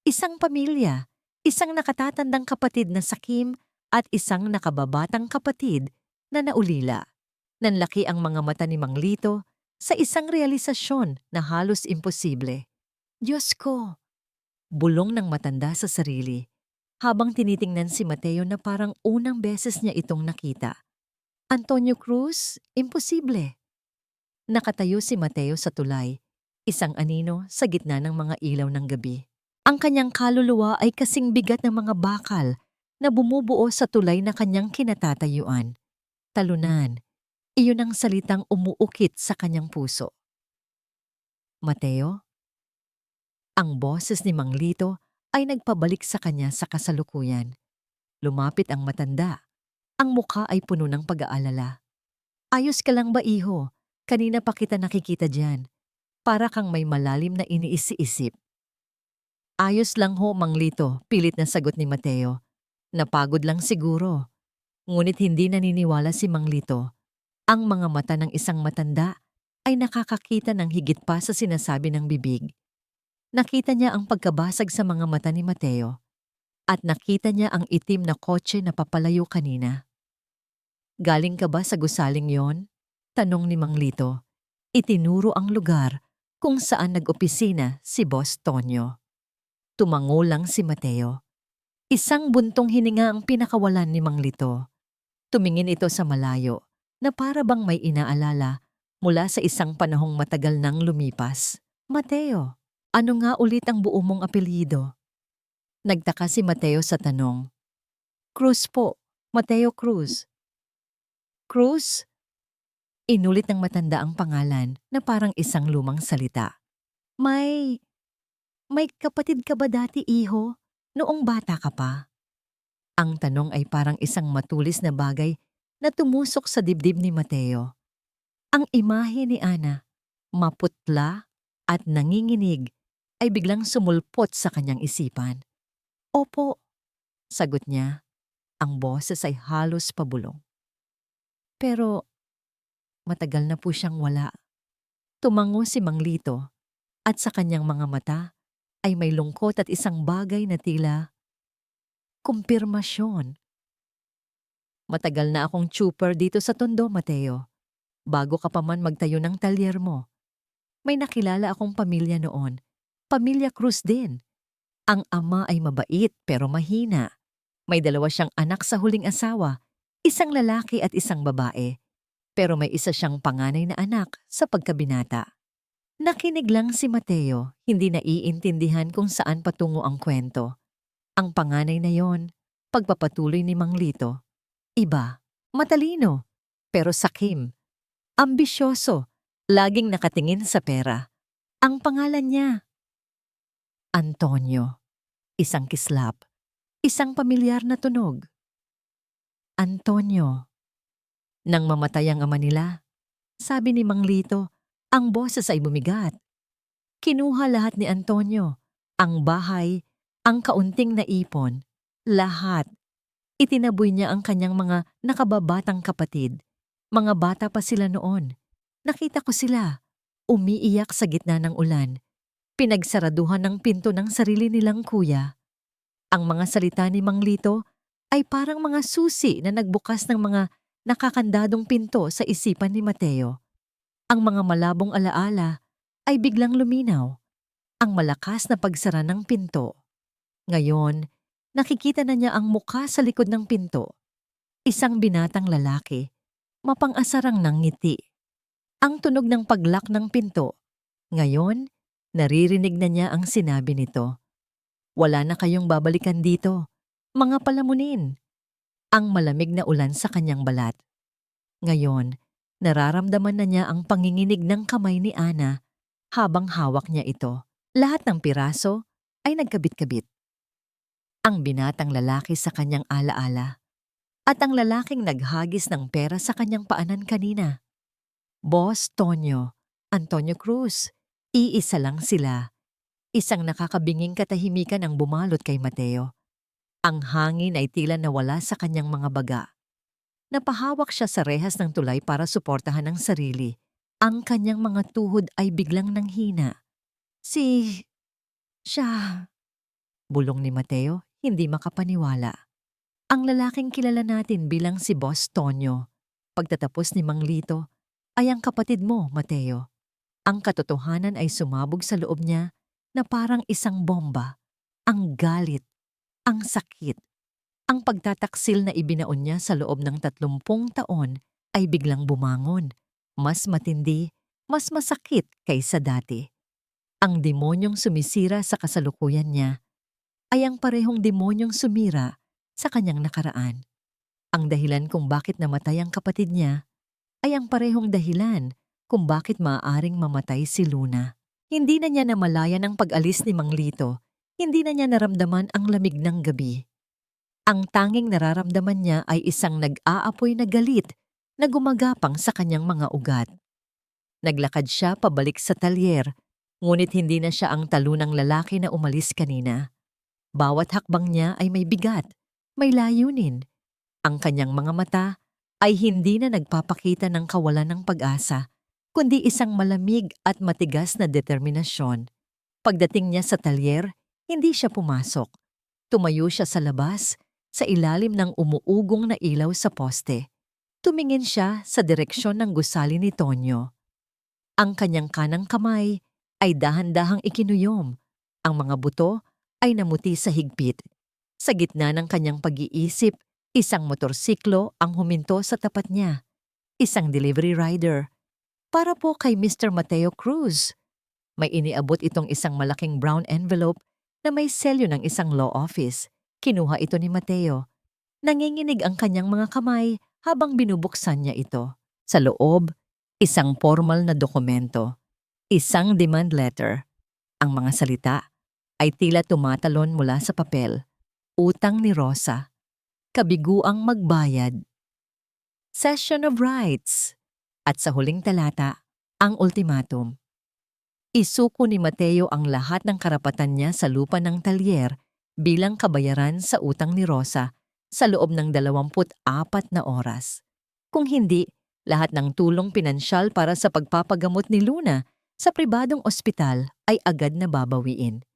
Isang pamilya. Isang nakatatandang kapatid na sakim at isang nakababatang kapatid na naulila. Nanlaki ang mga mata ni Mang Lito sa isang realisasyon na halos imposible. "Diyos ko!" Bulong ng matanda sa sarili, habang tinitingnan si Mateo na parang unang beses niya itong nakita. Antonio Cruz, imposible. Nakatayo si Mateo sa tulay, isang anino sa gitna ng mga ilaw ng gabi. Ang kanyang kaluluwa ay kasing bigat ng mga bakal na bumubuo sa tulay na kanyang kinatatayuan. Talunan, iyon ang salitang umuukit sa kanyang puso. "Mateo?" Ang boses ni Mang Lito ay nagpabalik sa kanya sa kasalukuyan. Lumapit ang matanda. Ang mukha ay puno ng pag-aalala. "Ayos ka lang ba, iho? Kanina pa kita nakikita diyan. Para kang may malalim na iniisip." "Ayos lang ho, Mang Lito," pilit na sagot ni Mateo. Napagod lang siguro. Ngunit hindi naniniwala si Mang Lito. Ang mga mata ng isang matanda ay nakakakita ng higit pa sa sinasabi ng bibig. Nakita niya ang pagkabasag sa mga mata ni Mateo at nakita niya ang itim na kotse na papalayo kanina. "Galing ka ba sa gusaling yon?" tanong ni Mang Lito. Itinuro ang lugar kung saan nag-opisina si Boss Tonyo. Tumango lang si Mateo. Isang buntong hininga ang pinakawalan ni Mang Lito. Tumingin ito sa malayo na para bang may inaalala mula sa isang panahong matagal nang lumipas. "Mateo, ano nga ulit ang buo mong apelyido?" Nagtaka si Mateo sa tanong. "Cruz po, Mateo Cruz." "Cruz?" Inulit ng matanda ang pangalan na parang isang lumang salita. May kapatid ka ba dati, iho? Noong bata ka pa?" Ang tanong ay parang isang matulis na bagay na tumusok sa dibdib ni Mateo. Ang imahe ni Ana, maputla at nanginginig, ay biglang sumulpot sa kanyang isipan. "Opo," sagot niya. Ang boses ay halos pabulong. Pero matagal na po siyang wala. Tumango si Mang Lito at sa kanyang mga mata ay may lungkot at isang bagay na tila kumpirmasyon. "Matagal na akong trooper dito sa Tondo, Mateo. Bago ka pa man magtayo ng talyer mo. May nakilala akong pamilya noon. Pamilya Cruz din. Ang ama ay mabait pero mahina. May dalawa siyang anak sa huling asawa, isang lalaki at isang babae. Pero may isa siyang panganay na anak sa pagkabinata." Nakinig lang si Mateo, hindi naiintindihan kung saan patungo ang kwento. Ang panganay na yon, pagpapatuloy ni Mang Lito. Iba, matalino, pero sakim. Ambisyoso, laging nakatingin sa pera. Ang pangalan niya, Antonio. Isang kislap, isang pamilyar na tunog. "Antonio." Nang mamatay ang ama nila, sabi ni Mang Lito, ang boses ay bumigat. Kinuha lahat ni Antonio, ang bahay, ang kaunting naipon, lahat. Itinaboy niya ang kanyang mga nakababatang kapatid. Mga bata pa sila noon. Nakita ko sila, umiiyak sa gitna ng ulan. Pinagsaraduhan ng pinto ng sarili nilang kuya. Ang mga salita ni Mang Lito ay parang mga susi na nagbukas ng mga nakakandadong pinto sa isipan ni Mateo. Ang mga malabong alaala ay biglang luminaw. Ang malakas na pagsara ng pinto. Ngayon, nakikita na niya ang muka sa likod ng pinto. Isang binatang lalaki, mapang-asarang nangiti. Ang tunog ng paglak ng pinto. Ngayon, naririnig na niya ang sinabi nito. Wala na kayong babalikan dito, mga palamunin. Ang malamig na ulan sa kanyang balat. Ngayon, nararamdaman na niya ang panginginig ng kamay ni Ana habang hawak niya ito. Lahat ng piraso ay nagkabit-kabit. Ang binatang lalaki sa kanyang alaala at ang lalaking naghagis ng pera sa kanyang paanan kanina. Boss Tonyo, Antonio Cruz, iisa lang sila. Isang nakakabinging katahimikan ang bumalot kay Mateo. Ang hangin ay tila nawala sa kanyang mga baga. Napahawak siya sa rehas ng tulay para suportahan ang sarili. Ang kanyang mga tuhod ay biglang nanghina. Siya, bulong ni Mateo, hindi makapaniwala. Ang lalaking kilala natin bilang si Boss Tonyo. Pagtatapos ni Mang Lito, ay ang kapatid mo, Mateo. Ang katotohanan ay sumabog sa loob niya na parang isang bomba. Ang galit, ang sakit, ang pagtataksil na ibinaon niya sa loob ng 30 taon ay biglang bumangon. Mas matindi, mas masakit kaysa dati. Ang demonyong sumisira sa kasalukuyan niya ay ang parehong demonyong sumira sa kanyang nakaraan. Ang dahilan kung bakit namatay ang kapatid niya ay ang parehong dahilan kung bakit maaaring mamatay si Luna. Hindi na niya namalayan ang pag-alis ni Mang Lito. Hindi na niya naramdaman ang lamig ng gabi. Ang tanging nararamdaman niya ay isang nag-aapoy na galit na gumagapang sa kanyang mga ugat. Naglakad siya pabalik sa talyer, ngunit hindi na siya ang talunang lalaki na umalis kanina. Bawat hakbang niya ay may bigat, may layunin. Ang kanyang mga mata ay hindi na nagpapakita ng kawalan ng pag-asa, kundi isang malamig at matigas na determinasyon. Pagdating niya sa talyer, hindi siya pumasok. Tumayo siya sa labas, sa ilalim ng umuugong na ilaw sa poste. Tumingin siya sa direksyon ng gusali ni Tonyo. Ang kanyang kanang kamay ay dahan-dahang ikinuyom. Ang mga buto ay namuti sa higpit. Sa gitna ng kanyang pag-iisip, isang motorsiklo ang huminto sa tapat niya. Isang delivery rider. Para po kay Mr. Mateo Cruz. May iniabot itong isang malaking brown envelope na may selyo ng isang law office. Kinuha ito ni Mateo. Nanginginig ang kanyang mga kamay habang binubuksan niya ito. Sa loob, isang formal na dokumento. Isang demand letter. Ang mga salita ay tila tumatalon mula sa papel. Utang ni Rosa. Kabiguang magbayad. Cession of rights. At sa huling talata, ang ultimatum. Isuko ni Mateo ang lahat ng karapatan niya sa lupa ng talyer bilang kabayaran sa utang ni Rosa sa loob ng 24 na oras. Kung hindi, lahat ng tulong pinansyal para sa pagpapagamot ni Luna sa pribadong ospital ay agad na babawiin.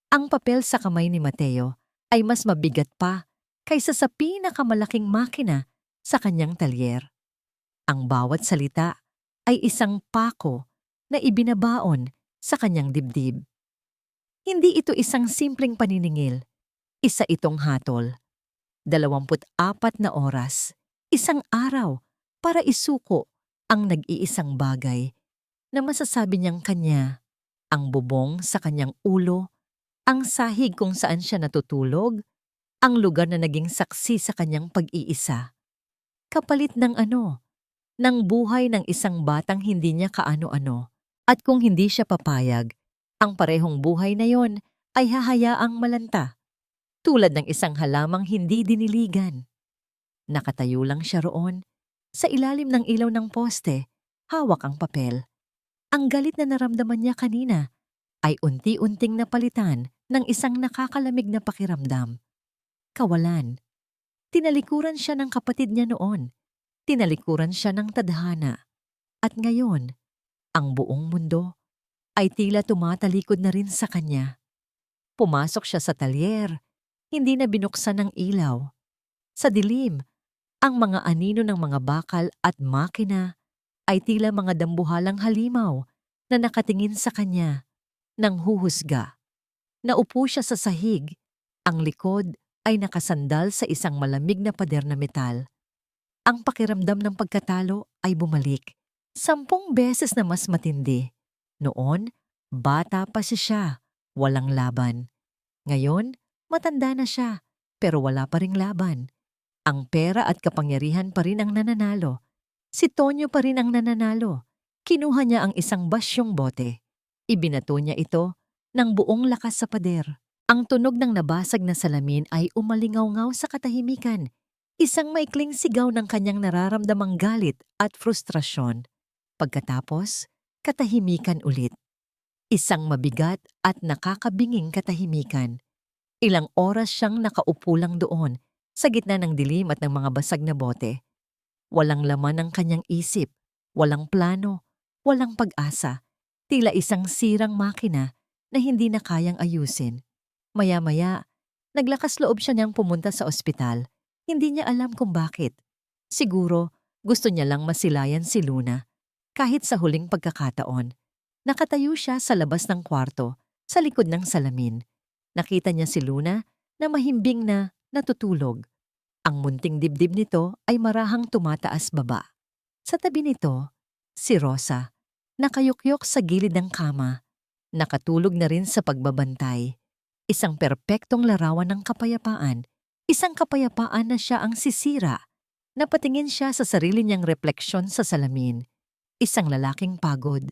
Ang papel sa kamay ni Mateo ay mas mabigat pa kaysa sa pinakamalaking makina sa kanyang talyer. Ang bawat salita ay isang pako na ibinabaon sa kanyang dibdib. Hindi ito isang simpleng paniningil. Isa itong hatol. 24 na oras, isang araw para isuko ang nag-iisang bagay na masasabi niyang kanya, ang bubong sa kanyang ulo, ang sahig kung saan siya natutulog, ang lugar na naging saksi sa kanyang pag-iisa. Kapalit ng ng buhay ng isang batang hindi niya kaano-ano. At kung hindi siya papayag, ang parehong buhay na yon ay hahayaang malanta, tulad ng isang halamang hindi diniligan. Nakatayo lang siya roon, sa ilalim ng ilaw ng poste, hawak ang papel. Ang galit na naramdaman niya kanina ay unti-unting napalitan ng isang nakakalamig na pakiramdam. Kawalan. Tinalikuran siya ng kapatid niya noon. Tinalikuran siya ng tadhana. At ngayon, ang buong mundo ay tila tumatalikod na rin sa kanya. Pumasok siya sa talyer. Hindi na binuksan ng ilaw. Sa dilim, ang mga anino ng mga bakal at makina ay tila mga dambuhalang halimaw na nakatingin sa kanya nang huhusga. Naupo siya sa sahig. Ang likod ay nakasandal sa isang malamig na pader na metal. Ang pakiramdam ng pagkatalo ay bumalik. 10 beses na mas matindi. Noon, bata pa siya, walang laban. Ngayon, matanda na siya, pero wala pa ring laban. Ang pera at kapangyarihan pa rin ang nananalo. Si Tonyo pa rin ang nananalo. Kinuha niya ang isang basyong bote. Ibinato niya ito ng buong lakas sa pader. Ang tunog ng nabasag na salamin ay umalingaw-ngaw sa katahimikan. Isang maikling sigaw ng kanyang nararamdamang galit at frustrasyon. Pagkatapos, katahimikan ulit. Isang mabigat at nakakabinging katahimikan. Ilang oras siyang nakaupo lang doon, sa gitna ng dilim at ng mga basag na bote. Walang laman ang kanyang isip, walang plano, walang pag-asa. Tila isang sirang makina na hindi na kayang ayusin. Maya-maya, naglakas loob siya niyang pumunta sa ospital. Hindi niya alam kung bakit. Siguro, gusto niya lang masilayan si Luna. Kahit sa huling pagkakataon, nakatayo siya sa labas ng kwarto, sa likod ng salamin. Nakita niya si Luna na mahimbing na natutulog. Ang munting dibdib nito ay marahang tumataas baba. Sa tabi nito, si Rosa, nakayukyok sa gilid ng kama, nakatulog na rin sa pagbabantay. Isang perpektong larawan ng kapayapaan, isang kapayapaan na siya ang sisira. Napatingin siya sa sarili niyang refleksyon sa salamin. Isang lalaking pagod,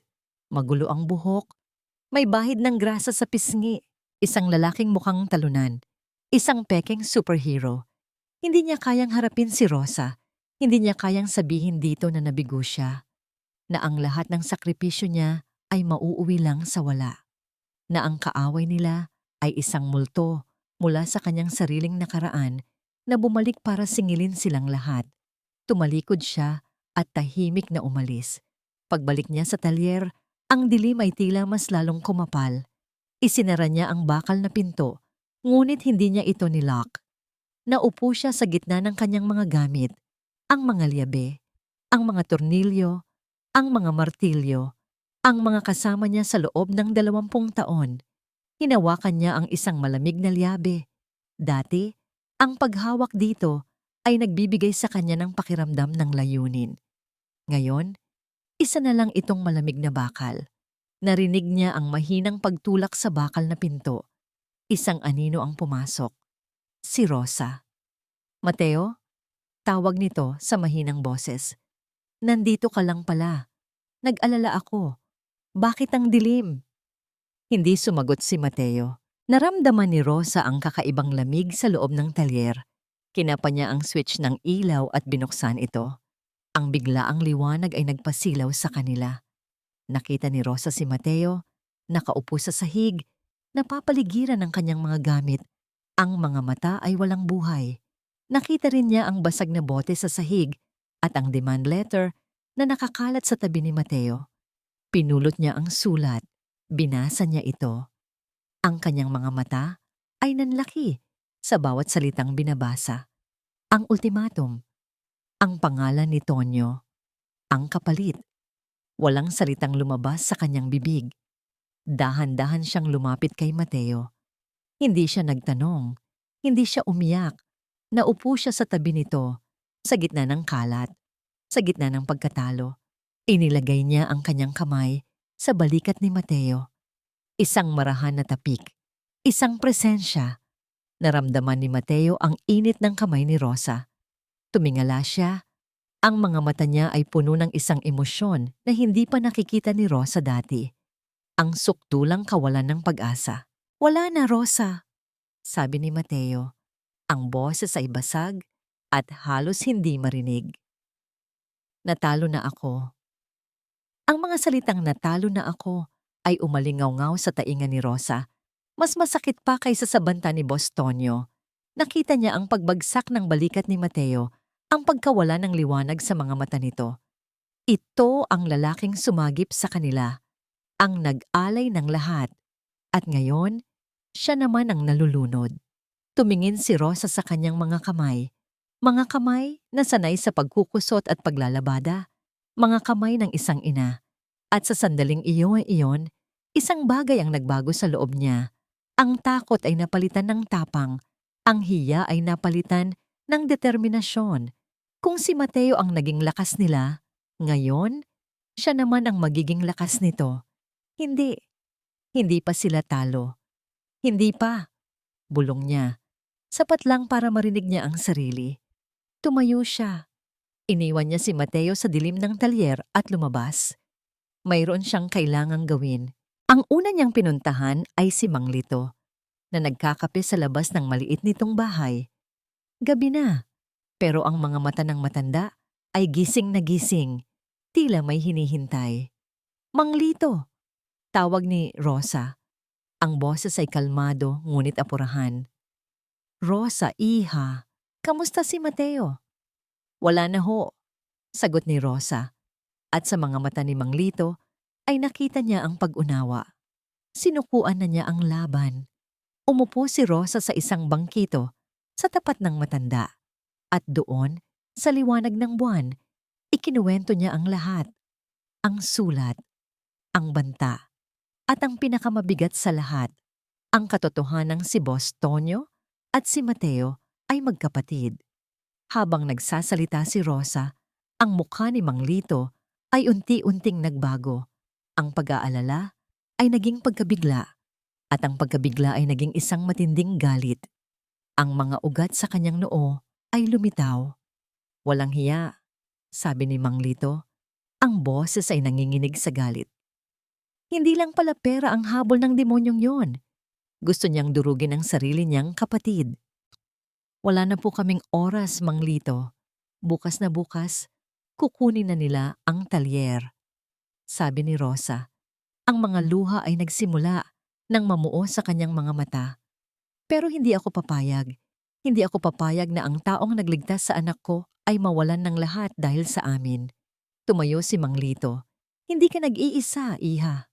magulo ang buhok, may bahid ng grasa sa pisngi, isang lalaking mukhang talunan, isang pekeng superhero. Hindi niya kayang harapin si Rosa, hindi niya kayang sabihin dito na nabigo siya, na ang lahat ng sakripisyo niya ay mauuwi lang sa wala, na ang kaaway nila ay isang multo mula sa kanyang sariling nakaraan na bumalik para singilin silang lahat. Tumalikod siya at tahimik na umalis. Pagbalik niya sa talyer, ang dilim ay tila mas lalong kumapal. Isinara niya ang bakal na pinto, ngunit hindi niya ito nilock. Naupo siya sa gitna ng kanyang mga gamit, ang mga liyabe, ang mga tornilyo, ang mga martilyo, ang mga kasama niya sa loob ng 20 taon. Hinawakan niya ang isang malamig na liyabe. Dati, ang paghawak dito ay nagbibigay sa kanya ng pakiramdam ng layunin. Ngayon, isa na lang itong malamig na bakal. Narinig niya ang mahinang pagtulak sa bakal na pinto. Isang anino ang pumasok. Si Rosa. "Mateo?" Tawag nito sa mahinang boses. "Nandito ka lang pala. Nag-alala ako. Bakit ang dilim?" Hindi sumagot si Mateo. Naramdaman ni Rosa ang kakaibang lamig sa loob ng talyer. Kinapa niya ang switch ng ilaw at binuksan ito. Ang biglaang liwanag ay nagpasilaw sa kanila. Nakita ni Rosa si Mateo, nakaupo sa sahig, napapaligiran ng kanyang mga gamit. Ang mga mata ay walang buhay. Nakita rin niya ang basag na bote sa sahig at ang demand letter na nakakalat sa tabi ni Mateo. Pinulot niya ang sulat. Binasa niya ito. Ang kanyang mga mata ay nanlaki sa bawat salitang binabasa. Ang ultimatum, ang pangalan ni Tonyo, ang kapalit. Walang salitang lumabas sa kanyang bibig. Dahan-dahan siyang lumapit kay Mateo. Hindi siya nagtanong, hindi siya umiyak. Naupo siya sa tabi nito, sa gitna ng kalat, sa gitna ng pagkatalo. Inilagay niya ang kanyang kamay sa balikat ni Mateo. Isang marahan na tapik, isang presensya. Naramdaman ni Mateo ang init ng kamay ni Rosa. Tumingala siya. Ang mga mata niya ay puno ng isang emosyon na hindi pa nakikita ni Rosa dati. Ang sukdulang kawalan ng pag-asa. "Wala na, Rosa," sabi ni Mateo. Ang boses ay basag at halos hindi marinig. "Natalo na ako." Ang mga salitang "natalo na ako" ay umalingaw-ngaw sa tainga ni Rosa. Mas masakit pa kaysa sa banta ni Boss Tonyo. Nakita niya ang pagbagsak ng balikat ni Mateo, ang pagkawala ng liwanag sa mga mata nito. Ito ang lalaking sumagip sa kanila, ang nag-alay ng lahat. At ngayon, siya naman ang nalulunod. Tumingin si Rosa sa kanyang mga kamay na sanay sa pagkukusot at paglalabada, mga kamay ng isang ina. At sa sandaling iyon, isang bagay ang nagbago sa loob niya. Ang takot ay napalitan ng tapang, ang hiya ay napalitan ng determinasyon. Kung si Mateo ang naging lakas nila, ngayon, siya naman ang magiging lakas nito. Hindi, hindi pa sila talo. Hindi pa, bulong niya. Sapat lang para marinig niya ang sarili. Tumayo siya. Iniwan niya si Mateo sa dilim ng talyer at lumabas. Mayroon siyang kailangang gawin. Ang una niyang pinuntahan ay si Mang Lito, na nagkakape sa labas ng maliit nitong bahay. Gabi na, pero ang mga mata ng matanda ay gising na gising, tila may hinihintay. Mang Lito, tawag ni Rosa. Ang boses ay kalmado ngunit apurahan. Rosa, iha, kamusta si Mateo? Wala na ho, sagot ni Rosa. At sa mga mata ni Mang Lito ay nakita niya ang pag-unawa. Sinukuan na niya ang laban. Umupo si Rosa sa isang bangkito sa tapat ng matanda. At doon, sa liwanag ng buwan, ikinuwento niya ang lahat. Ang sulat, ang banta, at ang pinakamabigat sa lahat, ang katotohanang si Boss Tonyo at si Mateo ay magkapatid. Habang nagsasalita si Rosa, ang mukha ni Mang Lito ay unti-unting nagbago. Ang pag-aalala ay naging pagkabigla, at ang pagkabigla ay naging isang matinding galit. Ang mga ugat sa kanyang noo ay lumitaw. Walang hiya, sabi ni Mang Lito. Ang boses ay nanginginig sa galit. Hindi lang pala pera ang habol ng demonyong yon. Gusto niyang durugin ang sarili niyang kapatid. Wala na po kaming oras, Mang Lito. Bukas na bukas, kukunin na nila ang talyer. Sabi ni Rosa. Ang mga luha ay nagsimula nang mamuo sa kanyang mga mata. Pero hindi ako papayag. Hindi ako papayag na ang taong nagligtas sa anak ko ay mawalan ng lahat dahil sa amin. Tumayo si Mang Lito. Hindi ka nag-iisa, iha.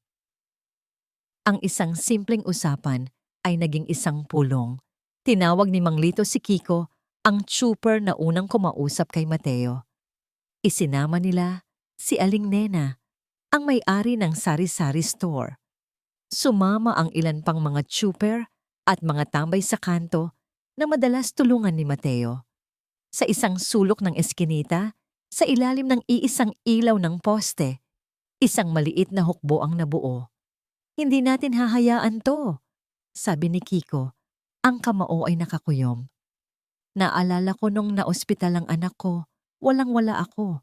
Ang isang simpleng usapan ay naging isang pulong. Tinawag ni Mang Lito si Kiko, ang trooper na unang kumausap kay Mateo. Isinama nila si Aling Nena, ang may-ari ng sari-sari store. Sumama ang ilan pang mga trooper at mga tambay sa kanto na madalas tulungan ni Mateo. Sa isang sulok ng eskinita, sa ilalim ng iisang ilaw ng poste, isang maliit na hukbo ang nabuo. Hindi natin hahayaan to, sabi ni Kiko. Ang kamao ay nakakuyom. Naalala ko nung naospital ang anak ko, walang-wala ako.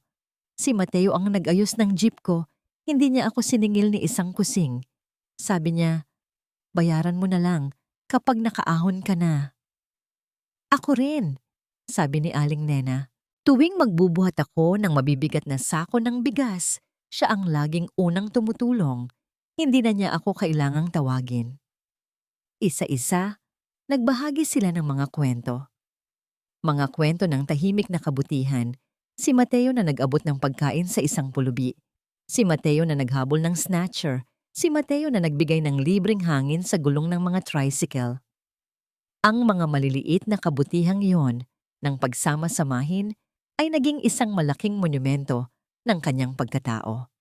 Si Mateo ang nag-ayos ng jeep ko, hindi niya ako siningil ni isang kusing. Sabi niya, bayaran mo na lang kapag nakaahon ka na. Ako rin, sabi ni Aling Nena. Tuwing magbubuhat ako ng mabibigat na sako ng bigas, siya ang laging unang tumutulong. Hindi na niya ako kailangang tawagin. Isa-isa, nagbahagi sila ng mga kwento. Mga kwento ng tahimik na kabutihan. Si Mateo na nag-abot ng pagkain sa isang pulubi. Si Mateo na naghabol ng snatcher. Si Mateo na nagbigay ng libreng hangin sa gulong ng mga tricycle. Ang mga maliliit na kabutihang iyon ng pagsama-samahin ay naging isang malaking monumento ng kanyang pagkatao.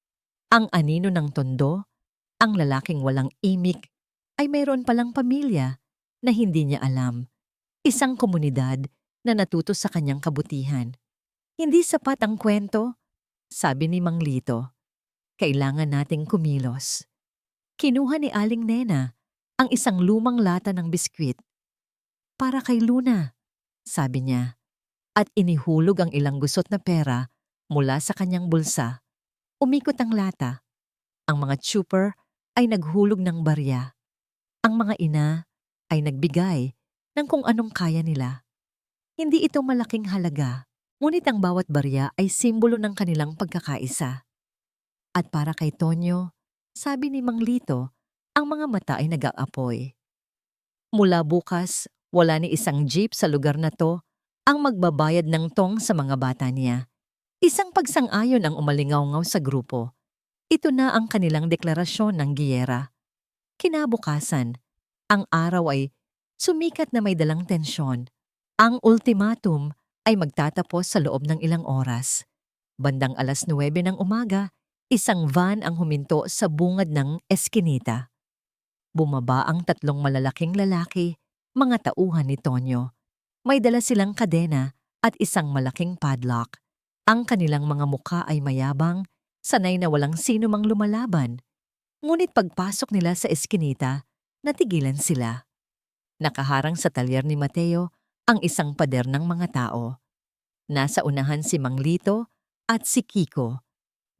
Ang anino ng tondo, ang lalaking walang imik, ay mayroon palang pamilya na hindi niya alam. Isang komunidad na natuto sa kanyang kabutihan. Hindi sapat ang kwento, sabi ni Mang Lito. Kailangan nating kumilos. Kinuha ni Aling Nena ang isang lumang lata ng biskwit. Para kay Luna, sabi niya, at inihulog ang ilang gusot na pera mula sa kanyang bulsa. Umikot ang lata. Ang mga trooper ay naghulog ng barya. Ang mga ina ay nagbigay ng kung anong kaya nila. Hindi ito malaking halaga, ngunit ang bawat barya ay simbolo ng kanilang pagkakaisa. At para kay Tonyo, sabi ni Mang Lito, ang mga mata ay nag-aapoy. Mula bukas, wala ni isang jeep sa lugar na to ang magbabayad ng tong sa mga bata niya. Isang pagsang-ayon ang umalingaw-ngaw sa grupo. Ito na ang kanilang deklarasyon ng giyera. Kinabukasan, ang araw ay Sumikat na may dalang tensyon. Ang ultimatum ay magtatapos sa loob ng ilang oras. Bandang 9:00 ng umaga, isang van ang huminto sa bungad ng eskinita. Bumaba ang 3 malalaking lalaki, mga tauhan ni Tonyo. May dala silang kadena at isang malaking padlock. Ang kanilang mga mukha ay mayabang, sanay na walang sino mang lumalaban. Ngunit pagpasok nila sa eskinita, natigilan sila. Nakaharang sa talyer ni Mateo ang isang pader ng mga tao. Nasa unahan si Mang Lito at si Kiko.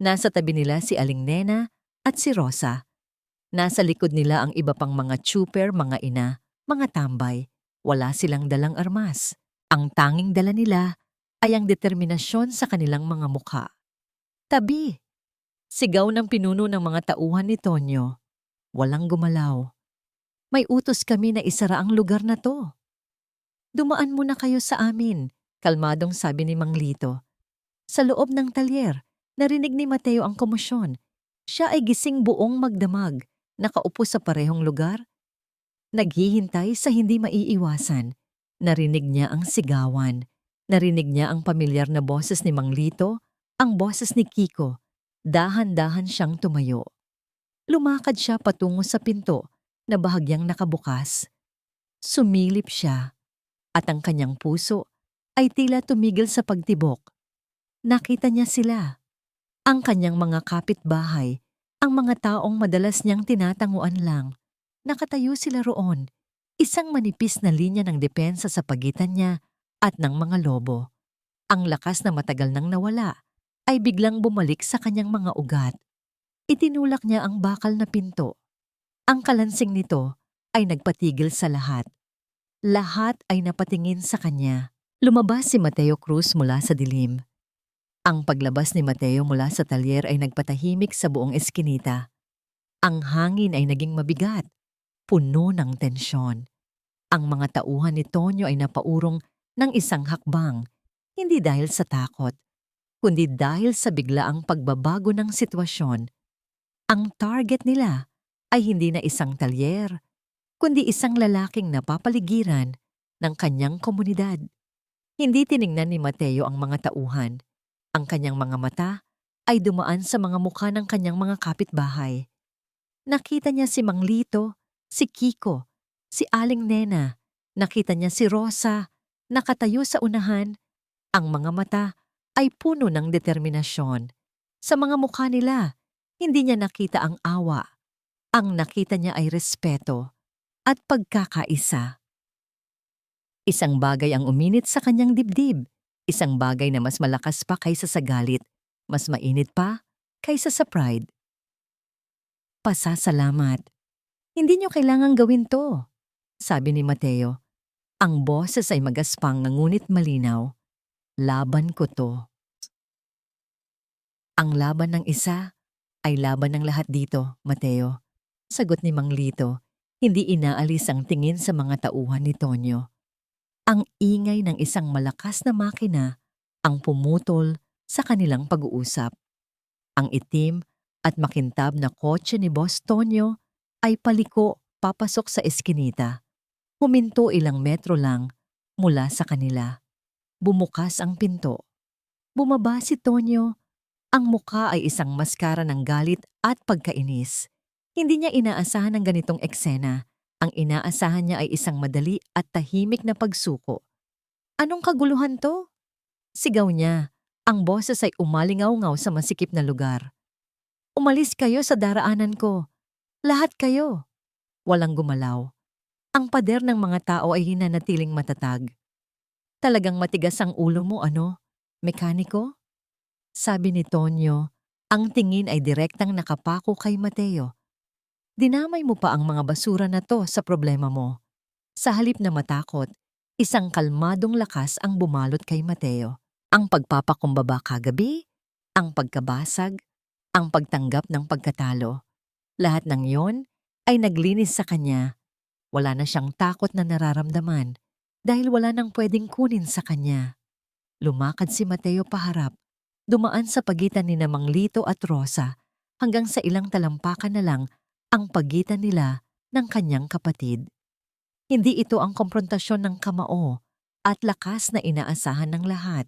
Nasa tabi nila si Aling Nena at si Rosa. Nasa likod nila ang iba pang mga tsuper, mga ina, mga tambay. Wala silang dalang armas. Ang tanging dala nila ay ang determinasyon sa kanilang mga mukha. Tabi! Sigaw ng pinuno ng mga tauhan ni Tonyo. Walang gumalaw. May utos kami na isara ang lugar na to. Dumaan muna kayo sa amin, kalmadong sabi ni Mang Lito. Sa loob ng talyer, narinig ni Mateo ang komosyon. Siya ay gising buong magdamag, nakaupo sa parehong lugar. Naghihintay sa hindi maiiwasan. Narinig niya ang sigawan. Narinig niya ang pamilyar na boses ni Mang Lito, ang boses ni Kiko. Dahan-dahan siyang tumayo. Lumakad siya patungo sa pinto na bahagyang nakabukas. Sumilip siya at ang kanyang puso ay tila tumigil sa pagtibok. Nakita niya sila, ang kanyang mga kapitbahay, ang mga taong madalas niyang tinatanguan lang. Nakatayo sila roon, isang manipis na linya ng depensa sa pagitan niya at ng mga lobo. Ang lakas na matagal nang nawala ay biglang bumalik sa kanyang mga ugat. Itinulak niya ang bakal na pinto. Ang kalansing nito ay nagpatigil sa lahat. Lahat ay napatingin sa kanya. Lumabas si Mateo Cruz mula sa dilim. Ang paglabas ni Mateo mula sa talyer ay nagpatahimik sa buong eskinita. Ang hangin ay naging mabigat, puno ng tensyon. Ang mga tauhan ni Tonyo ay napaurong ng isang hakbang, hindi dahil sa takot, kundi dahil sa biglaang pagbabago ng sitwasyon. Ang target nila ay hindi na isang talyer, kundi isang lalaking napapaligiran ng kanyang komunidad. Hindi tiningnan ni Mateo ang mga tauhan. Ang kanyang mga mata ay dumaan sa mga mukha ng kanyang mga kapitbahay. Nakita niya si Mang Lito, si Kiko, si Aling Nena. Nakita niya si Rosa, nakatayo sa unahan. Ang mga mata ay puno ng determinasyon. Sa mga mukha nila, hindi niya nakita ang awa. Ang nakita niya ay respeto at pagkakaisa. Isang bagay ang uminit sa kanyang dibdib. Isang bagay na mas malakas pa kaysa sa galit. Mas mainit pa kaysa sa pride. Pasasalamat. Hindi niyo kailangang gawin to, sabi ni Mateo. Ang boses ay magaspang ngunit malinaw. Laban ko to. Ang laban ng isa ay laban ng lahat dito, Mateo. Sagot ni Mang Lito, hindi inaalis ang tingin sa mga tauhan ni Tonyo. Ang ingay ng isang malakas na makina ang pumutol sa kanilang pag-uusap. Ang itim at makintab na kotse ni Boss Tonyo ay paliko papasok sa eskinita. Huminto ilang metro lang mula sa kanila. Bumukas ang pinto. Bumaba si Tonyo. Ang mukha ay isang maskara ng galit at pagkainis. Hindi niya inaasahan ang ganitong eksena. Ang inaasahan niya ay isang madali at tahimik na pagsuko. Anong kaguluhan to? Sigaw niya. Ang boses ay umalingaw-ngaw sa masikip na lugar. Umalis kayo sa daraanan ko. Lahat kayo. Walang gumalaw. Ang pader ng mga tao ay hinanatiling matatag. Talagang matigas ang ulo mo, ano? Mekaniko? Sabi ni Tonyo, ang tingin ay direktang nakapako kay Mateo. Dinamay mo pa ang mga basura na to sa problema mo. Sa halip na matakot, isang kalmadong lakas ang bumalot kay Mateo. Ang pagpapakumbaba kagabi, ang pagkabasag, ang pagtanggap ng pagkatalo. Lahat ng yon ay naglinis sa kanya. Wala na siyang takot na nararamdaman dahil wala nang pwedeng kunin sa kanya. Lumakad si Mateo paharap. Dumaan sa pagitan ni Mang Lito at Rosa hanggang sa ilang talampakan na lang ang pagitan nila ng kanyang kapatid. Hindi ito ang komprontasyon ng kamao at lakas na inaasahan ng lahat.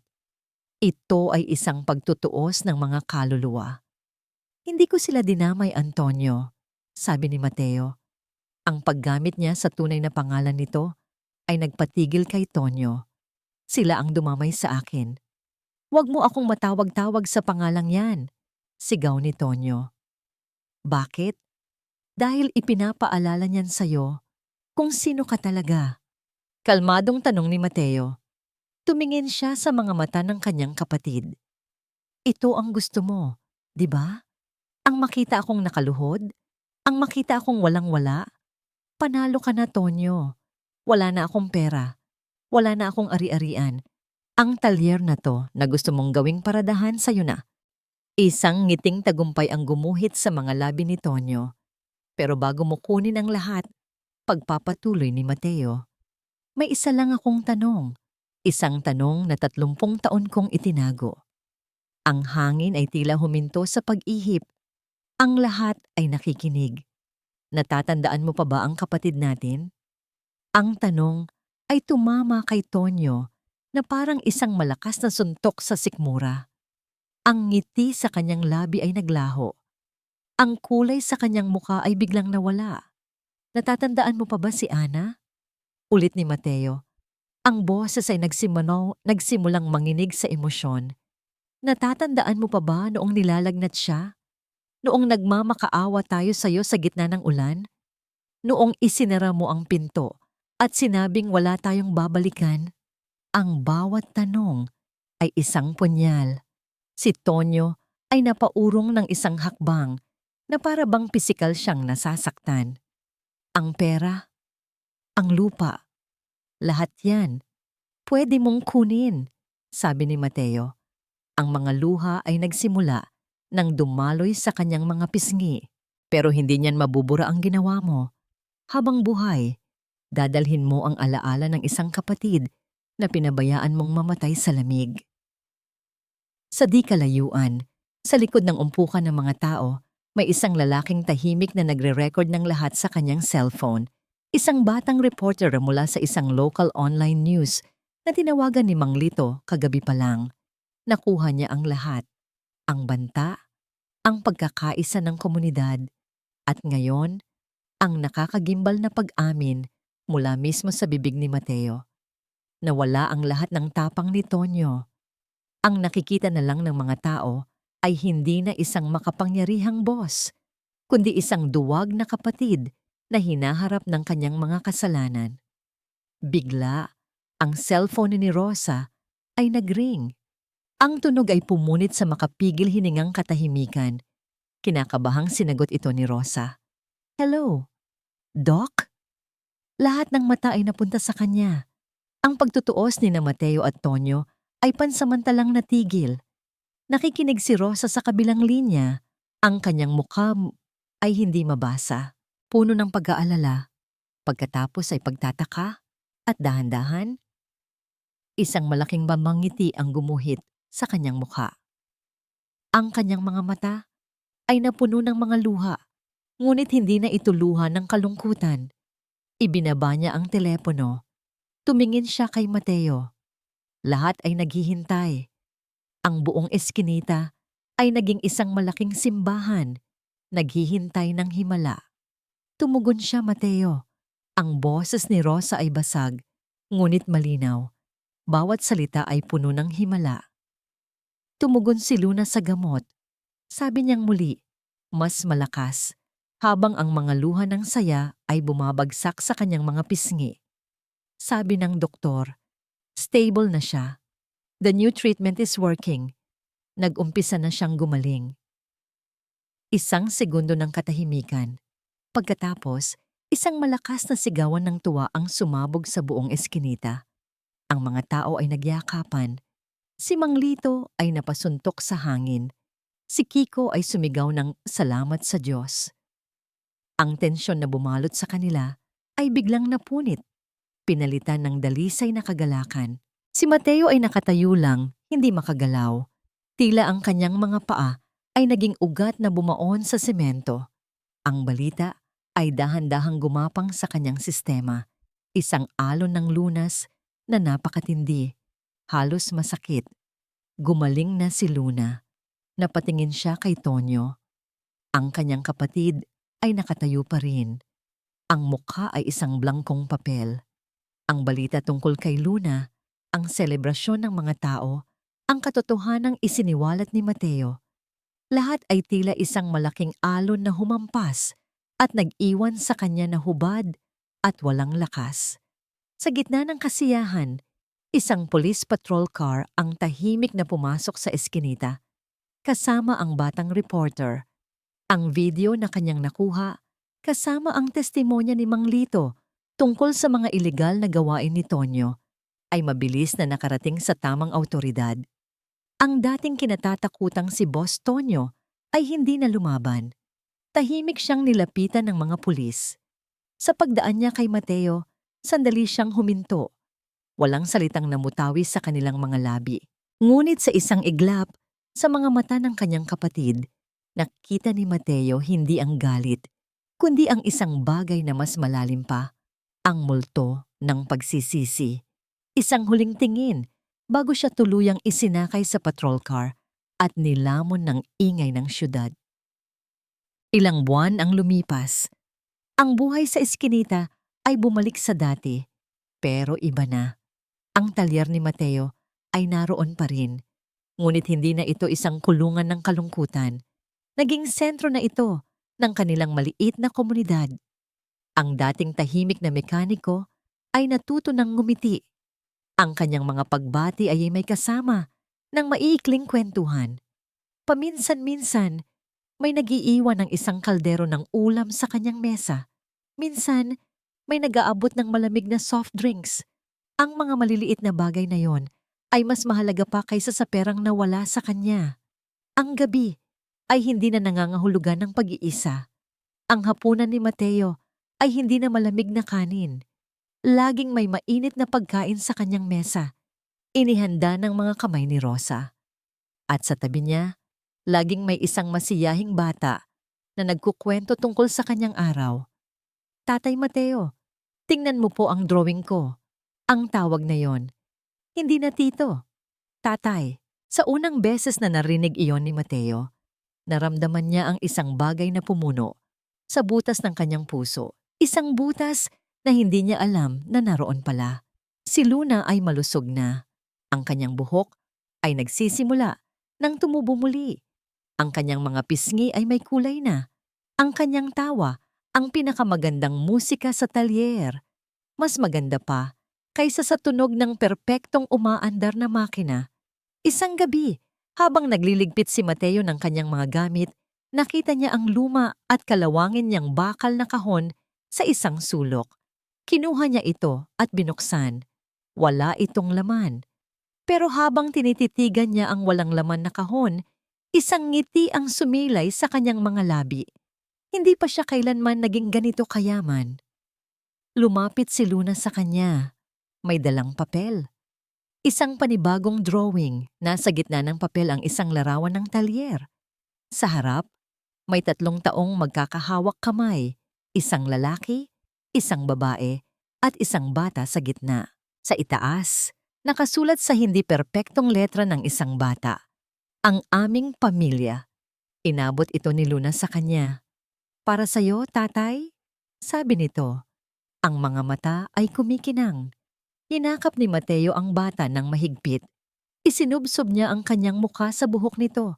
Ito ay isang pagtutuos ng mga kaluluwa. Hindi ko sila dinamay, Antonio, sabi ni Mateo. Ang paggamit niya sa tunay na pangalan nito ay nagpatigil kay Tonyo. Sila ang dumamay sa akin. Huwag mo akong matawag-tawag sa pangalang yan, sigaw ni Tonyo. Bakit? Dahil ipinapaalala niyan sa'yo kung sino ka talaga. Kalmadong tanong ni Mateo. Tumingin siya sa mga mata ng kanyang kapatid. Ito ang gusto mo, di ba? Ang makita akong nakaluhod? Ang makita akong walang-wala? Panalo ka na, Tonyo. Wala na akong pera. Wala na akong ari-arian. Ang talyer na to na gusto mong gawing paradahan sa'yo na. Isang ngiting tagumpay ang gumuhit sa mga labi ni Tonyo. Pero bago mo kunin ang lahat, pagpapatuloy ni Mateo. May isa lang akong tanong. Isang tanong na 30 taon kong itinago. Ang hangin ay tila huminto sa pag-ihip. Ang lahat ay nakikinig. Natatandaan mo pa ba ang kapatid natin? Ang tanong ay tumama kay Tonyo na parang isang malakas na suntok sa sikmura. Ang ngiti sa kanyang labi ay naglaho. Ang kulay sa kanyang muka ay biglang nawala. Natatandaan mo pa ba si Ana? Ulit ni Mateo. Ang boses ay nagsimulang manginig sa emosyon. Natatandaan mo pa ba noong nilalagnat siya? Noong nagmamakaawa tayo sa'yo sa gitna ng ulan? Noong isinara mo ang pinto at sinabing wala tayong babalikan? Ang bawat tanong ay isang punyal. Si Tonyo ay napaurong ng isang hakbang na para bang pisikal siyang nasasaktan. Ang pera, ang lupa, lahat yan, pwede mong kunin, sabi ni Mateo. Ang mga luha ay nagsimula nang dumaloy sa kanyang mga pisngi. Pero hindi niyan mabubura ang ginawa mo. Habang buhay, dadalhin mo ang alaala ng isang kapatid na pinabayaan mong mamatay sa lamig. Sa di kalayuan, sa likod ng umpukan ng mga tao, may isang lalaking tahimik na nagre-record ng lahat sa kanyang cellphone. Isang batang reporter mula sa isang local online news na tinawagan ni Mang Lito kagabi pa lang. Nakuha niya ang lahat. Ang banta, ang pagkakaisa ng komunidad, at ngayon, ang nakakagimbal na pag-amin mula mismo sa bibig ni Mateo. Nawala ang lahat ng tapang ni Tonyo. Ang nakikita na lang ng mga tao ay hindi na isang makapangyarihang boss, kundi isang duwag na kapatid na hinaharap ng kanyang mga kasalanan. Bigla, ang cellphone ni Rosa ay nagring. Ang tunog ay pumunit sa makapigil hiningang katahimikan. Kinakabahang sinagot ito ni Rosa. Hello, Doc? Lahat ng mata ay napunta sa kanya. Ang pagtutuos ni na Mateo at Tonyo ay pansamantalang natigil. Nakikinig si Rosa sa kabilang linya. Ang kanyang mukha ay hindi mabasa. Puno ng pag-aalala. Pagkatapos ay pagtataka at dahan-dahan, isang malaking bamangiti ang gumuhit sa kanyang mukha. Ang kanyang mga mata ay napuno ng mga luha, ngunit hindi na ito luha ng kalungkutan. Ibinaba niya ang telepono. Tumingin siya kay Mateo. Lahat ay naghihintay. Ang buong eskinita ay naging isang malaking simbahan, naghihintay ng himala. Tumugon siya, Mateo. Ang boses ni Rosa ay basag, ngunit malinaw. Bawat salita ay puno ng himala. Tumugon si Luna sa gamot. Sabi niyang muli, mas malakas, habang ang mga luha ng saya ay bumabagsak sa kanyang mga pisngi. Sabi ng doktor, stable na siya. The new treatment is working. Nag-umpisa na siyang gumaling. Isang segundo ng katahimikan. Pagkatapos, isang malakas na sigawan ng tuwa ang sumabog sa buong eskinita. Ang mga tao ay nagyakapan. Si Mang Lito ay napasuntok sa hangin. Si Kiko ay sumigaw ng salamat sa Diyos. Ang tensyon na bumalot sa kanila ay biglang napunit. Pinalitan ng dalisay na kagalakan. Si Mateo ay nakatayo lang, hindi makagalaw. Tila ang kanyang mga paa ay naging ugat na bumaon sa semento. Ang balita ay dahan-dahang gumapang sa kanyang sistema. Isang alon ng lunas na napakatindi, halos masakit. Gumaling na si Luna. Napatingin siya kay Tonyo. Ang kanyang kapatid ay nakatayo pa rin. Ang mukha ay isang blangkong papel. Ang balita tungkol kay Luna, ang selebrasyon ng mga tao, ang katotohanang isiniwalat ni Mateo. Lahat ay tila isang malaking alon na humampas at nag-iwan sa kanya na hubad at walang lakas. Sa gitna ng kasiyahan, isang police patrol car ang tahimik na pumasok sa eskinita, kasama ang batang reporter. Ang video na kanyang nakuha, kasama ang testimonya ni Mang Lito tungkol sa mga ilegal na gawain ni Tonyo, ay mabilis na nakarating sa tamang awtoridad. Ang dating kinatatakutang si Boss Tonyo ay hindi na lumaban. Tahimik siyang nilapitan ng mga pulis. Sa pagdaan niya kay Mateo, sandali siyang huminto. Walang salitang namutawi sa kanilang mga labi. Ngunit sa isang iglap, sa mga mata ng kanyang kapatid, nakita ni Mateo hindi ang galit, kundi ang isang bagay na mas malalim pa, ang multo ng pagsisisi. Isang huling tingin bago siya tuluyang isinakay sa patrol car at nilamon ng ingay ng syudad. Ilang buwan ang lumipas. Ang buhay sa eskinita ay bumalik sa dati, pero iba na. Ang talyer ni Mateo ay naroon pa rin, ngunit hindi na ito isang kulungan ng kalungkutan. Naging sentro na ito ng kanilang maliit na komunidad. Ang dating tahimik na mekaniko ay natuto ng ngumiti. Ang kanyang mga pagbati ay may kasama ng maiikling kwentuhan. Paminsan-minsan, may nagiiwan ng isang kaldero ng ulam sa kanyang mesa. Minsan, may nag-aabot ng malamig na soft drinks. Ang mga maliliit na bagay na yon ay mas mahalaga pa kaysa sa perang nawala sa kanya. Ang gabi ay hindi na nangangahulugan ng pag-iisa. Ang hapunan ni Mateo ay hindi na malamig na kanin. Laging may mainit na pagkain sa kanyang mesa, inihanda ng mga kamay ni Rosa. At sa tabi niya, laging may isang masiyahing bata na nagkukwento tungkol sa kanyang araw. Tatay Mateo, tingnan mo po ang drawing ko. Ang tawag na yon, hindi na tito, tatay. Sa unang beses na narinig iyon ni Mateo, naramdaman niya ang isang bagay na pumuno sa butas ng kanyang puso. Isang butas na hindi niya alam na naroon pala. Si Luna ay malusog na. Ang kanyang buhok ay nagsisimula nang tumubo muli. Ang kanyang mga pisngi ay may kulay na. Ang kanyang tawa, ang pinakamagandang musika sa talyer. Mas maganda pa kaysa sa tunog ng perpektong umaandar na makina. Isang gabi, habang nagliligpit si Mateo ng kanyang mga gamit, nakita niya ang luma at kalawangin niyang bakal na kahon sa isang sulok. Kinuha niya ito at binuksan. Wala itong laman. Pero habang tinititigan niya ang walang laman na kahon, isang ngiti ang sumilay sa kanyang mga labi. Hindi pa siya kailanman naging ganito kayaman. Lumapit si Luna sa kanya. May dalang papel. Isang panibagong drawing. Nasa gitna ng papel ang isang larawan ng talyer. Sa harap, may 3 taong magkakahawak kamay. Isang lalaki, isang babae, at isang bata sa gitna. Sa itaas, nakasulat sa hindi perpektong letra ng isang bata, "Ang aming pamilya." Inabot ito ni Luna sa kanya. "Para sa'yo, tatay?" sabi nito. Ang mga mata ay kumikinang. Hinakap ni Mateo ang bata ng mahigpit. Isinubsob niya ang kanyang mukha sa buhok nito.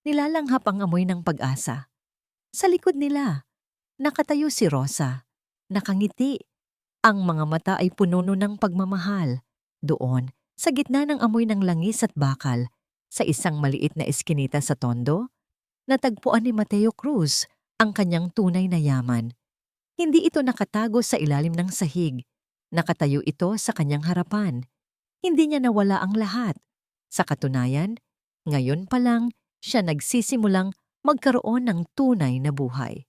Nilalanghap ang amoy ng pag-asa. Sa likod nila, nakatayo si Rosa. Nakangiti. Ang mga mata ay puno ng pagmamahal. Doon, sa gitna ng amoy ng langis at bakal, sa isang maliit na eskinita sa Tondo, natagpuan ni Mateo Cruz ang kanyang tunay na yaman. Hindi ito nakatago sa ilalim ng sahig. Nakatayo ito sa kanyang harapan. Hindi niya nawala ang lahat. Sa katunayan, ngayon pa lang siya nagsisimulang magkaroon ng tunay na buhay.